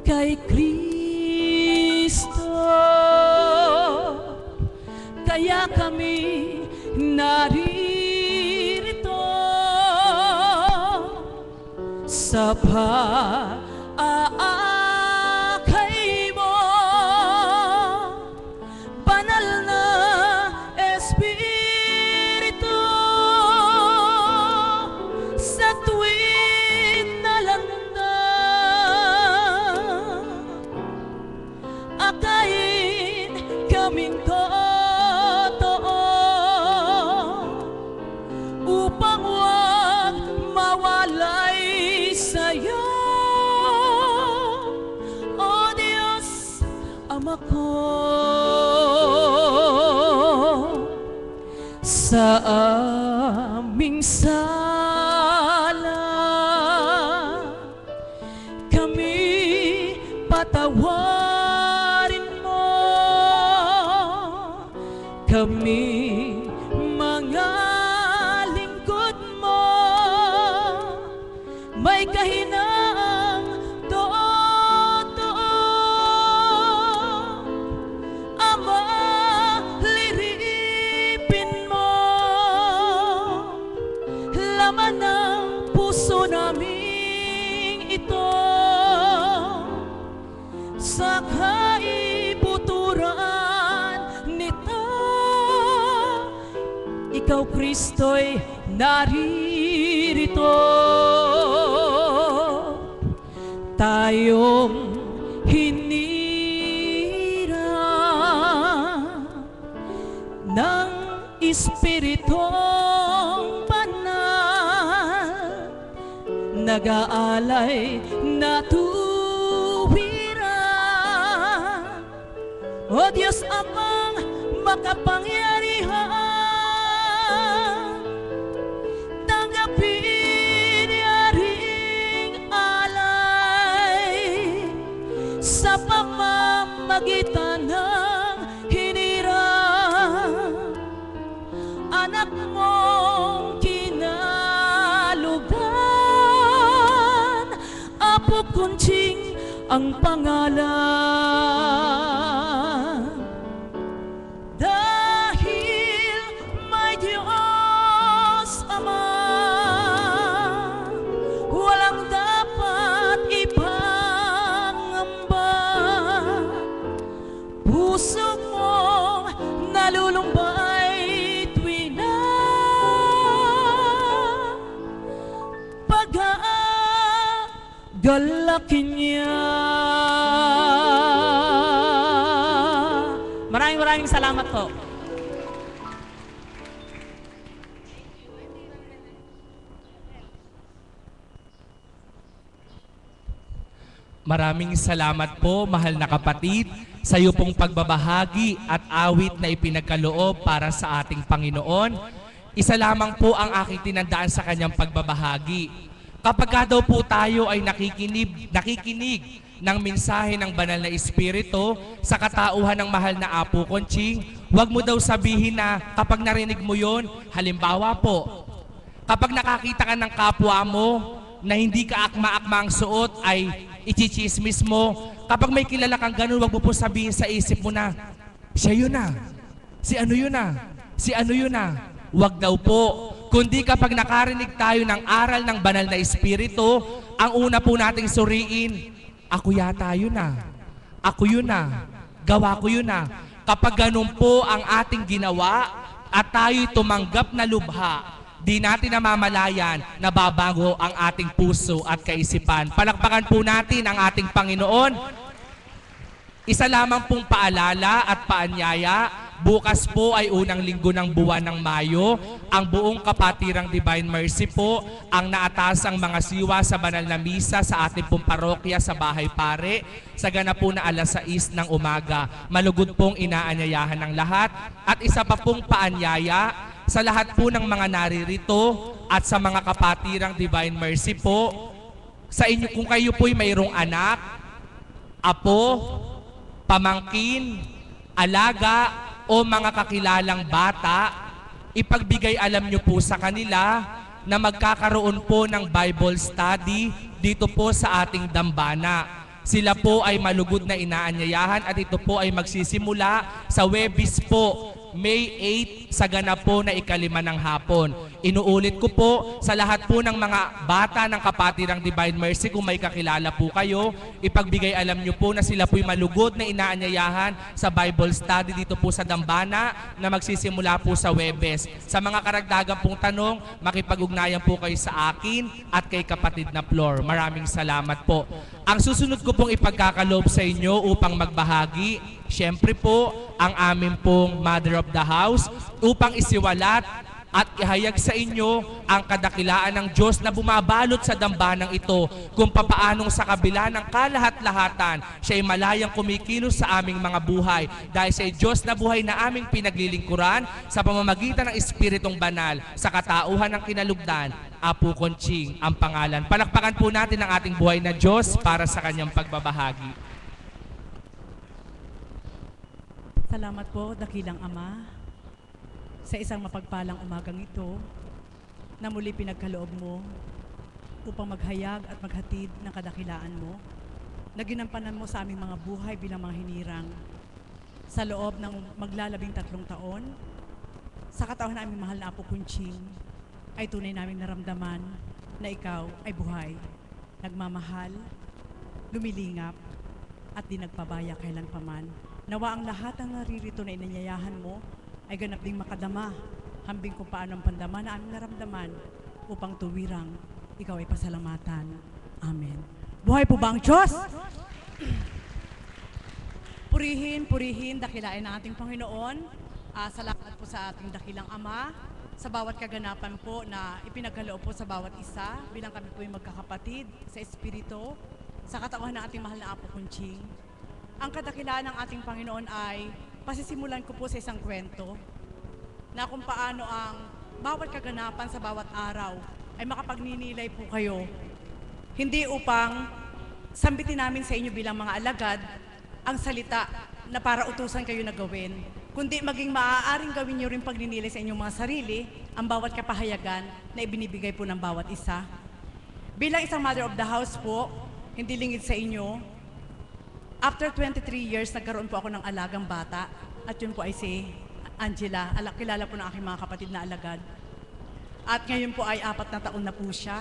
kay Kristo, kaya kami naririto sa pag-aakay mo, banal na Espiritu. Sa tuwing nalanda, akayin kaming totoo, upang wag mawalay sa'yo, O Diyos Ama ko. Sa aming sala, kami patawarin mo. Kami mga lingkod mo, may kahinaang totoo. Ama, liripin mo laman ng puso naming ito, sa kaibuturan nito. Ikaw, Kristo'y naririto. Tayong hinirang ng Espiritong Banal, nag-aalay na tuwiran. O Diyos Amang makapangyarihan, tanggapin yaring alay sa pamamagitan ng hinirang anak mong kinalugan. Apo Kunching ang pangalan. Dahil may Diyos Ama, walang dapat ipangamba. Puso mong nalulumbay tuwing na pag-aagalakin niya. Maraming salamat po. Maraming salamat po, mahal na kapatid, sa iyo pong pagbabahagi at awit na ipinagkaloob para sa ating Panginoon. Isa lamang po ang aking tinandaan sa kanyang pagbabahagi. Kapag daw po tayo ay nakikinig ng mensahe ng Banal na Espiritu sa katauhan ng mahal na Apo Kunching, huwag mo daw sabihin na kapag narinig mo yon, halimbawa po, kapag nakakita ka ng kapwa mo na hindi ka akma-akma ang suot ay ichichismis mo. Kapag may kilala kang ganun, wag mo po sabihin sa isip mo na, siya yun na, si ano yun na, si ano yun na. Wag daw po. Kundi kapag nakarinig tayo ng aral ng Banal na Espiritu, ang una po nating suriin, ako yata yun na, ako yun na, gawa ko yun na. Kapag ganun po ang ating ginawa at tayo'y tumanggap na lubha, di natin namamalayan na babago ang ating puso at kaisipan. Palakpakan po natin ang ating Panginoon. Isa lamang pong paalala at paanyaya, bukas po ay unang linggo ng buwan ng Mayo. Ang buong Kapatirang Divine Mercy po ang naatasang mga siwa sa banal na misa sa ating pong parokya sa Bahay Pare sa ganap po na alas 6 ng umaga. Malugod pong inaanyayahan ng lahat. At isa pa pong paanyaya, sa lahat po ng mga naririto at sa mga Kapatirang Divine Mercy po, sa inyo, kung kayo po'y mayroong anak, apo, pamangkin, alaga, o mga kakilalang bata, ipagbigay alam nyo po sa kanila na magkakaroon po ng Bible study dito po sa ating dambana. Sila po ay malugod na inaanyayahan at ito po ay magsisimula sa Webis po, May 8 sa ganap po na 5 ng hapon. Inuulit ko po sa lahat po ng mga bata ng Kapatirang Divine Mercy, kung may kakilala po kayo, ipagbigay alam nyo po na sila po'y malugod na inaanyayahan sa Bible study dito po sa dambana na magsisimula po sa Webes. Sa mga karagdagan pong tanong, makipag-ugnayan po kayo sa akin at kay kapatid na Flor. Maraming salamat po. Ang susunod ko pong ipagkakaloob sa inyo upang magbahagi, siyempre po, ang amin pong Mother of the House upang isiwalat at ihayag sa inyo ang kadakilaan ng Diyos na bumabalot sa dambanang ito kung papaanong sa kabila ng kalahat-lahatan siya ay malayang kumikilos sa aming mga buhay dahil sa Diyos na buhay na aming pinaglilingkuran sa pamamagitan ng Espiritong Banal sa katauhan ng kinalugdan. Apo Conching ang pangalan. Palakpakan po natin ang ating buhay na Diyos para sa kanyang pagbabahagi. Salamat po, dakilang Ama, sa isang mapagpalang umagang ito na muli pinagkaloob mo upang maghayag at maghatid ng kadakilaan mo na ginampanan mo sa aming mga buhay bilang mga hinirang sa loob ng maglalabing 3 taon. Sa katawan ng aming mahal na Apo Kunching, ay tunay naming naramdaman na ikaw ay buhay, nagmamahal, lumilingap, at di nagpabaya kailanpaman. Nawa ang lahat ng naririto na inanyayahan mo ay ganap ding makadama, hambing kung paano ang pandama na aming naramdaman upang tuwirang ikaw ay pasalamatan. Amen. Buhay po ba ang Diyos? Purihin, purihin, dakilain ng ating Panginoon. Salamat po sa ating dakilang Ama, sa bawat kaganapan po na ipinagkaloob po sa bawat isa, bilang kami po yung magkakapatid sa Espiritu, sa katauhan ng ating mahal na Apo Kunching. Ang kadakilaan ng ating Panginoon ay pasisimulan ko po sa isang kwento na kung paano ang bawat kaganapan sa bawat araw ay makapagninilay po kayo. Hindi upang sambitin namin sa inyo bilang mga alagad ang salita na para utusan kayo na gawin, kundi maging maaaring gawin nyo rin pagninilay sa inyong mga sarili ang bawat kapahayagan na ibinibigay po ng bawat isa. Bilang isang Mother of the House po, hindi lingid sa inyo, after 23 years, nagkaroon po ako ng alagang bata at yun po ay si Angela. Kilala po ng aking mga kapatid na alagad. At ngayon po ay 4 na taon na po siya.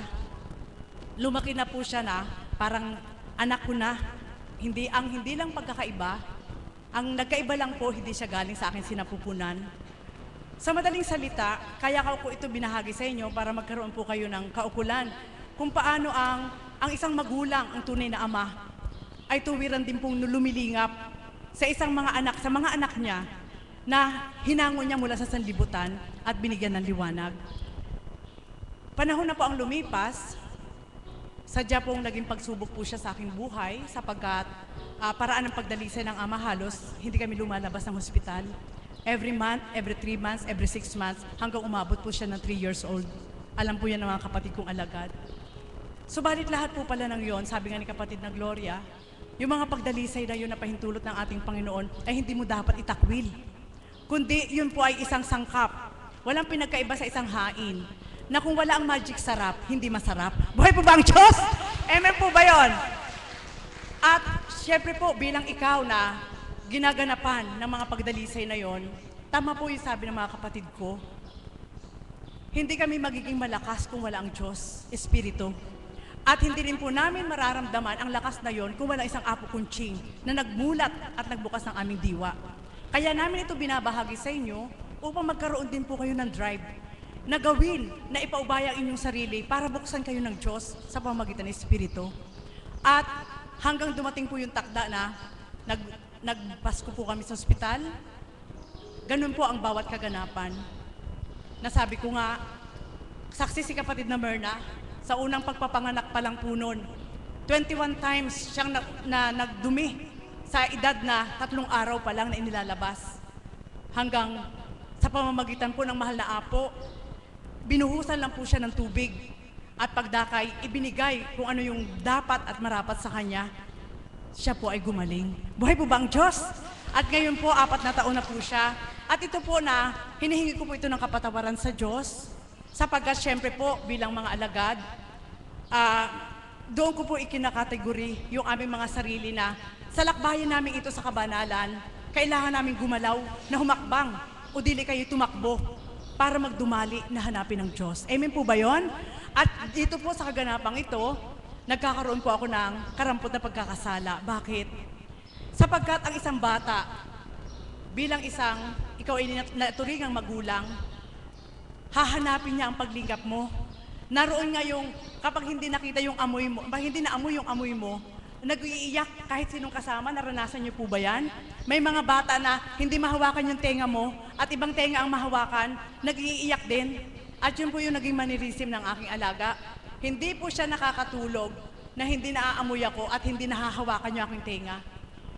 Lumaki na po siya na parang anak ko na. Hindi lang pagkakaiba, ang nagkaiba lang po, hindi siya galing sa akin sinapupunan. Sa madaling salita, kaya ko po ito binahagi sa inyo para magkaroon po kayo ng kaukulan kung paano ang isang magulang, ang tunay na ama, ay tuwiran din pong lumilingap sa mga anak niya na hinango niya mula sa sanlibutan at binigyan ng liwanag. Panahon na po ang lumipas, sadya pong naging pagsubok po siya sa aking buhay sapagkat paraan ng pagdalisay ng ama halos hindi kami lumalabas ng hospital. Every month, every 3 months, every 6 months, hanggang umabot po siya ng 3 years old. Alam po yan ng mga kapatid kong alagad. Subalit lahat po pala ng yon, sabi nga ni kapatid na Gloria, yung mga pagdalisay na yun na pahintulot ng ating Panginoon ay hindi mo dapat itakwil. Kundi yun po ay isang sangkap. Walang pinagkaiba sa isang hain. Na kung wala ang magic sarap, hindi masarap. Buhay po ba ang Diyos? Amen po ba yun? At syempre po, bilang ikaw na ginaganapan ng mga pagdalisay na yon, tama po yung sabi ng mga kapatid ko, hindi kami magiging malakas kung wala ang Diyos, Espiritu. At hindi rin po namin mararamdaman ang lakas na yon kung wala isang Apo Kunching na nagmulat at nagbukas ng aming diwa. Kaya namin ito binabahagi sa inyo upang magkaroon din po kayo ng drive na gawin, na ipaubaya ang inyong sarili para buksan kayo ng Diyos sa pamamagitan ng Espiritu. At hanggang dumating po yung takda na nagpasko po kami sa ospital. Ganun po ang bawat kaganapan. Nasabi ko nga, saksi si kapatid na Myrna, sa unang pagpapanganak pa lang po noon, 21 times siyang nagdumi sa edad na 3 araw pa lang na inilalabas. Hanggang sa pamamagitan po ng mahal na apo, binuhusan lang po siya ng tubig at pagdakay, ibinigay kung ano yung dapat at marapat sa kanya. Siya po ay gumaling. Buhay po ba ang Diyos? At ngayon po, 4 na taon na po siya. At ito po na, hinihingi ko po ito ng kapatawaran sa Diyos. Sapagkat syempre po, bilang mga alagad, doon ko po ikinakategory yung aming mga sarili na sa lakbayan namin ito sa kabanalan, kailangan namin gumalaw na humakbang o dili kayo tumakbo para magdumali na hanapin ng Diyos. Amen po ba yun? At dito po sa kaganapang ito, nagkakaroon po ako ng karampot na pagkakasala. Bakit? Sapagkat ang isang bata, bilang ikaw ay naturingang magulang, hahanapin niya ang paglingap mo. Naroon nga yung, kapag hindi nakita yung amoy mo, hindi naamoy yung amoy mo, nag-iiyak kahit sinong kasama, naranasan niyo po ba yan? May mga bata na hindi mahawakan yung tenga mo at ibang tenga ang mahawakan, nag-iiyak din. At yun po yung naging manirisim ng aking alaga. Hindi po siya nakakatulog na hindi naaamoy ako at hindi nahahawakan yung aking tenga.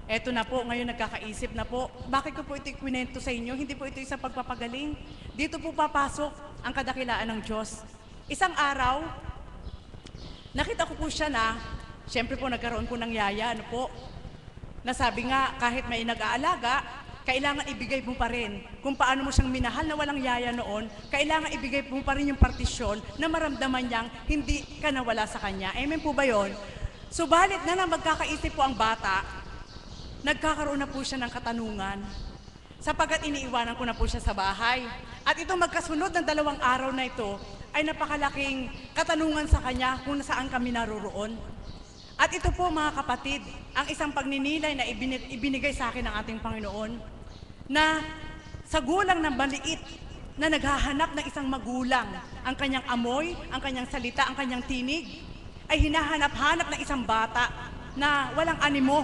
Eto na po, ngayon nagkakaisip na po, bakit ko po ito ikwinento sa inyo? Hindi po ito isang pagpapagaling. Dito po papasok ang kadakilaan ng Diyos. Isang araw, nakita ko po siya na, siyempre po nagkaroon po ng yaya, nasabi nga kahit may nag-aalaga, kailangan ibigay mo pa rin. Kung paano mo siyang minahal na walang yaya noon, kailangan ibigay mo pa rin yung partisyon na maramdaman niyang hindi ka nawala sa kanya. Amen po ba yun? Subalit na magkakaisip po ang bata, nagkakaroon na po siya ng katanungan. Sapagkat iniiwanan ko na po siya sa bahay. At itong magkasunod ng 2 araw na ito, ay napakalaking katanungan sa kanya kung saan kami naroroon. At ito po mga kapatid, ang isang pagninilay na ibinigay sa akin ng ating Panginoon, na sa gulang ng maliit na naghahanap ng isang magulang, ang kanyang amoy, ang kanyang salita, ang kanyang tinig, ay hinahanap-hanap ng isang bata na walang animo.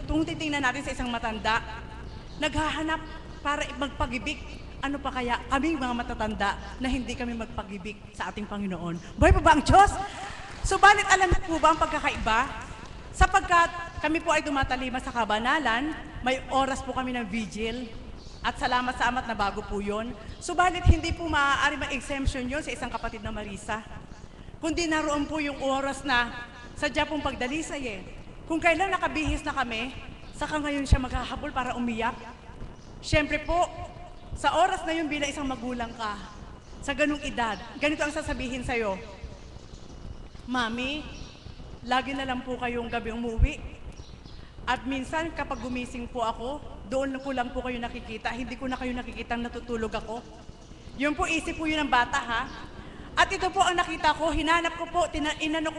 Kung titingnan natin sa isang matanda, naghahanap para magpag-ibig. Ano pa kaya kami mga matatanda na hindi kami magpag-ibig sa ating Panginoon? Buhay pa ba ang Diyos? Subalit alam niyo po ba ang pagkakaiba? Sapagkat kami po ay tumatalima sa kabanalan, may oras po kami ng vigil, at salamat sa Ama't na bago po yun. Subalit hindi po maaari ma-exemption yun sa isang kapatid na Marisa. Kundi naroon po yung oras na sadya pong pagdalisay eh. Kung kailan nakabihis na kami, saka ngayon siya maghahabol para umiyak. Siyempre po, sa oras na yun bilang isang magulang ka, sa ganung edad, ganito ang sasabihin sa'yo, Mami, lagi na lang po kayong gabi umuwi. At minsan kapag gumising po ako, doon ko lang po kayo nakikita. Hindi ko na kayo nakikitang natutulog ako. Yun po, isip po yun ng bata ha. At ito po ang nakita ko, hinanap ko po,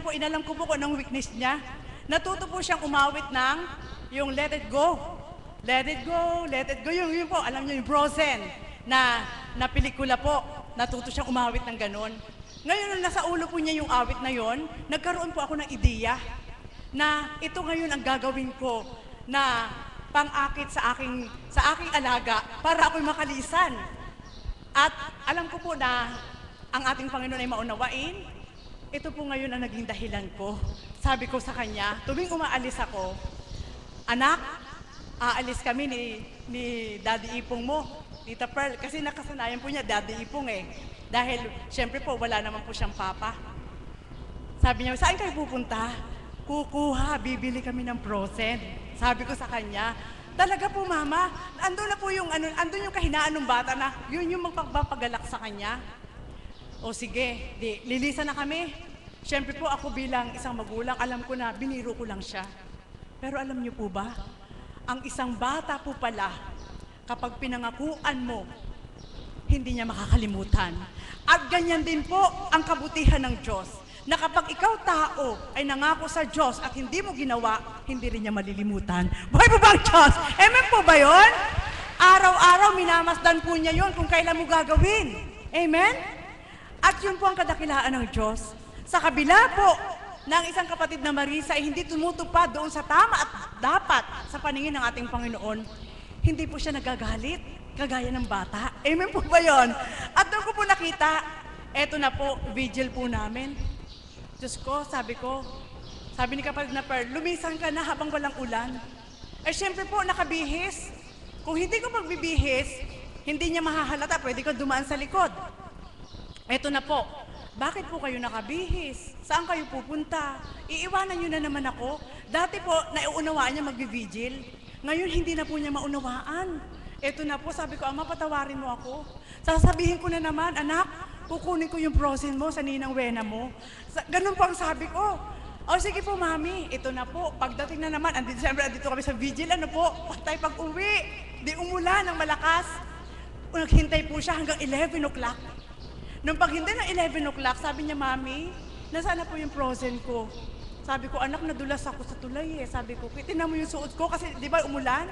inalam ko po kung anong weakness niya. Natuto po siyang umawit ng yung let it go. Let it go, let it go. Yun po, alam niyo yung Frozen na pelikula po. Natuto siyang umawit ng ganon. Ngayon, nung nasa ulo po niya yung awit na yon, nagkaroon po ako ng ideya na ito ngayon ang gagawin ko na pang-akit sa aking alaga para ako'y makalisan. At alam ko po na ang ating Panginoon ay maunawain. Ito po ngayon ang naging dahilan ko. Sabi ko sa kanya, tuwing umaalis ako, anak, aalis kami ni Daddy Ipong mo, Tita Pearl, kasi nakasanayan po niya Daddy Ipong eh. Dahil, syempre po, wala naman po siyang papa. Sabi niya, saan kayo pupunta? Kukuha, bibili kami ng Frozen. Sabi ko sa kanya, talaga po mama, andun na po yung, andun yung kahinaan ng bata na yun yung magpapagalak sa kanya. O sige, lilisan na kami. Syempre po, ako bilang isang magulang, alam ko na biniro ko lang siya. Pero alam niyo po ba, ang isang bata po pala, kapag pinangakuan mo, hindi niya makakalimutan. At ganyan din po ang kabutihan ng Diyos, na kapag ikaw tao ay nangako sa Diyos at hindi mo ginawa, hindi rin niya malilimutan. Buhay po ba ang Diyos? Amen po ba yun? Araw-araw minamasdan po niya yun kung kailan mo gagawin. Amen? At yun po ang kadakilaan ng Diyos. Sa kabila po na ang isang kapatid na Marisa ay hindi tumutupad doon sa tama at dapat sa paningin ng ating Panginoon, hindi po siya nagagalit, kagaya ng bata. Amen po ba yun? At doon ko po nakita, eto na po, vigil po namin. Diyos ko, sabi ni kapatid na Pearl, lumisan ka na habang walang ulan. Eh syempre po, nakabihis. Kung hindi ko pagbibihis, hindi niya mahahalata, pwede ko dumaan sa likod. Eto na po, bakit po kayo nakabihis? Saan kayo pupunta? Iiwanan niyo na naman ako. Dati po, naiunawaan niya magbibigil. Ngayon, hindi na po niya maunawaan. Eto na po, sabi ko, Ama, patawarin mo ako. Sasabihin ko na naman, anak, kukunin ko yung prosin mo sa ninang wena mo. Ganun po ang sabi ko. O sige po, Mami, ito na po. Pagdating na naman, siyempre, andito kami sa vigil, ano po, patay pag-uwi. Di umulan ng malakas. Naghintay po siya hanggang 11 o'clock. Nung paghintay ng 11 o'clock, sabi niya, Mami, nasaan na po yung frozen ko? Sabi ko, anak, nadulas ako sa tulay eh. Sabi ko, tingnan mo yung suot ko kasi di ba umulan?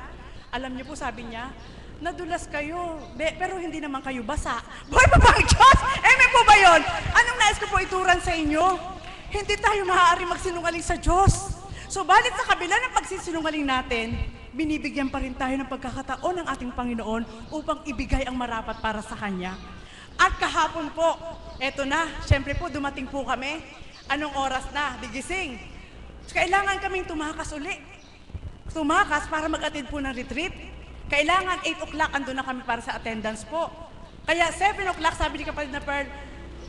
Alam niyo po, sabi niya, nadulas kayo, pero hindi naman kayo basa. Boy, papang Diyos! Amen po ba yun? Anong nais ko po ituran sa inyo? Hindi tayo maaari magsinungaling sa Diyos. So, balit sa kabila ng pagsisinungaling natin, binibigyan pa rin tayo ng pagkakataon ng ating Panginoon upang ibigay ang marapat para sa Kanya. At kahapon po, eto na, syempre po, dumating po kami. Anong oras na? Digising. Kailangan kaming tumakas uli. Tumakas para mag-attend po ng retreat. Kailangan 8 o'clock, andun na kami para sa attendance po. Kaya 7 o'clock, sabi ni kapatid na Pearl,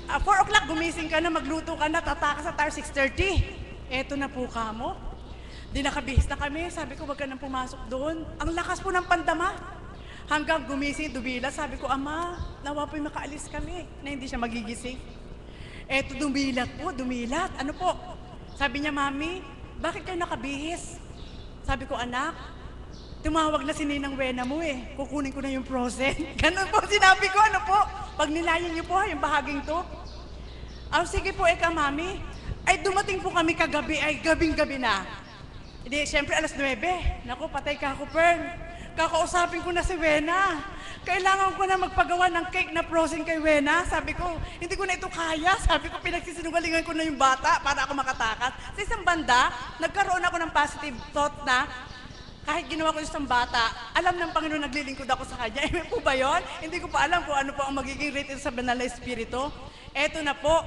4 o'clock, gumising ka na, magluto ka na, tatakas at 6:30. Eto na po kamo. Di nakabihis na kami. Sabi ko, wag ka nang pumasok doon. Ang lakas po ng pandama. Hanggang gumising, dumilat, sabi ko, Ama, nawa po'y makaalis kami na hindi siya magigising. Eto, dumilat. Ano po? Sabi niya, Mami, bakit kayo nakabihis? Sabi ko, anak, tumawag na si Ninang Wena mo eh. Kukunin ko na yung frozen. Ganun po sinabi ko, ano po? Pag nilayan niyo po yung bahaging to. Sige po, eka, Mami. Ay, dumating po kami kagabi, ay gabing-gabi na. Hindi, syempre, 9:00. Naku, patay ka ako, Pearl. Kakausapin ko na si Wena. Kailangan ko na magpagawa ng cake na frozen kay Wena. Sabi ko, hindi ko na ito kaya. Sabi ko, pinagsisinungalingan ko na yung bata para ako makatakas. Sa isang banda, nagkaroon ako ng positive thought na kahit ginawa ko yung isang bata, alam ng Panginoon naglilingkod ako sa kanya. Amen po ba yun? Hindi ko pa alam kung ano po ang magiging rating sa banal na espiritu. Eto na po.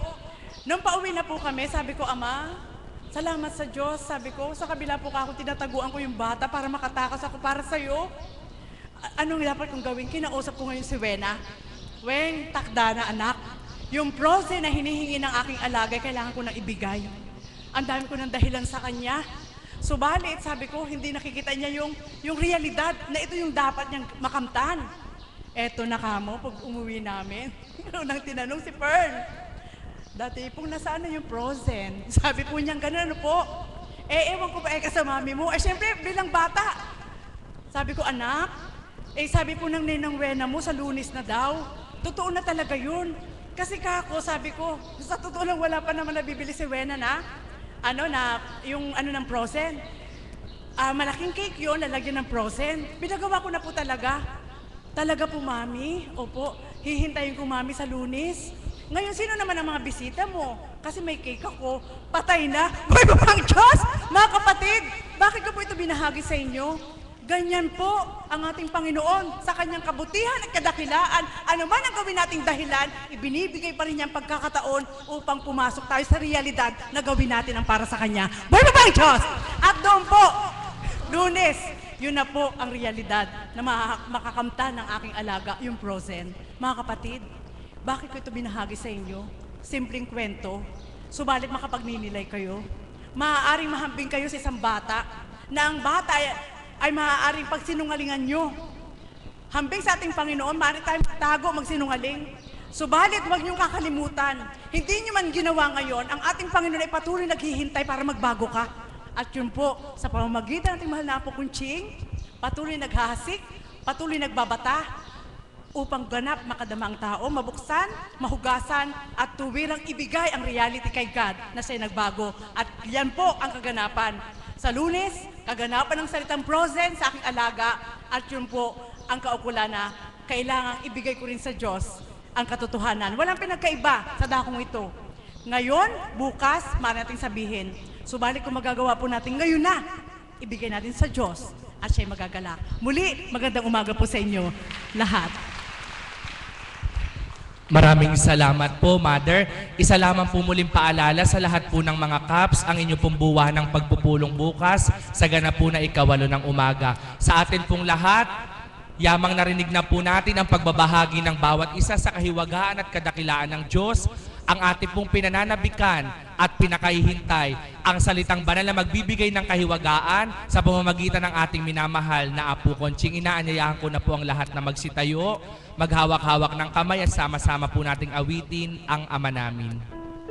Nung pauwi na po kami, sabi ko, Ama, salamat sa Diyos. Sabi ko, sa kabila po ako, tinataguan ko yung bata para makatakas ako para sa'yo. Anong dapat kong gawin? Kinausap ko ngayon si Wena. Weng, takda na anak. Yung frozen na hinihingi ng aking alagay, kailangan ko nang ibigay. Ang dami ko ng dahilan sa kanya. Subalit, sabi ko, hindi nakikita niya yung realidad na ito yung dapat niyang makamtan. Eto na kamo, pag umuwi namin, unang tinanong si Pearl, dati pong nasaan na yung frozen? Sabi po niyang gano'n, ano po? Ewan ko ba sa mami mo? Siyempre, bilang bata. Sabi ko, anak, sabi po ng Ninang Wena mo, sa Lunes na daw. Totoo na talaga yun. Kasi kako, sabi ko, sa totoo lang wala pa naman nabibili si Wena na, yung ng frozen. Malaking cake yun, lalagyan ng frozen. Pinagawa ko na po talaga. Talaga po, Mami? Opo, hihintayin ko, Mami, sa Lunes. Ngayon, sino naman ang mga bisita mo? Kasi may cake ako, patay na. Boy, papang Diyos! Mga kapatid, bakit ko po ito binahagi sa inyo? Ganyan po ang ating Panginoon sa kanyang kabutihan at kadakilaan. Ano man ang gawin nating dahilan, ibinibigay pa rin niya ang pagkakataon upang pumasok tayo sa realidad na gawin natin ang para sa kanya. Boy, papang Diyos! At doon po, Lunes, yun na po ang realidad na makakamta ng aking alaga, yung frozen. Mga kapatid, bakit ko ito binahagi sa inyo? Simpleng kwento, subalit makapagninilay kayo. Maaaring mahambing kayo sa isang bata, na ang bata ay maaaring pagsinungalingan nyo. Hambing sa ating Panginoon, maaari tayong magtago, magsinungaling. Subalit, huwag niyong kakalimutan, hindi niyo man ginawa ngayon, ang ating Panginoon ay patuloy naghihintay para magbago ka. At yun po, sa pamamagitan ng ating mahal na Apo Kunching, patuloy naghahasik, patuloy nagbabata, upang ganap makadama ang tao, mabuksan, mahugasan, at tuwirang ibigay ang reality kay God na siya'y nagbago. At yan po ang kaganapan. Sa Lunes, kaganapan ng salitang frozen sa aking alaga, at yun po ang kaukulan na kailangang ibigay ko rin sa Diyos ang katotohanan. Walang pinagkaiba sa dakong ito. Ngayon, bukas, maaari natin sabihin, subalit kung magagawa po natin ngayon na, ibigay natin sa Diyos at siya'y magagalak. Muli, magandang umaga po sa inyo lahat. Maraming salamat po, Mother. Isa lamang po muling paalala sa lahat po ng mga Kaps, ang inyo pong buwan ng pagpupulong bukas sa ganap po na ikawalo ng umaga. Sa atin pong lahat, yamang narinig na po natin ang pagbabahagi ng bawat isa sa kahiwagaan at kadakilaan ng Diyos, ang ating pong pinananabikan at pinakahihintay, ang salitang banal na magbibigay ng kahiwagaan sa pamamagitan ng ating minamahal na Apo Conching. Inaanyayahan ko na po ang lahat na magsitayo, maghawak-hawak ng kamay at sama-sama po nating awitin ang Ama namin.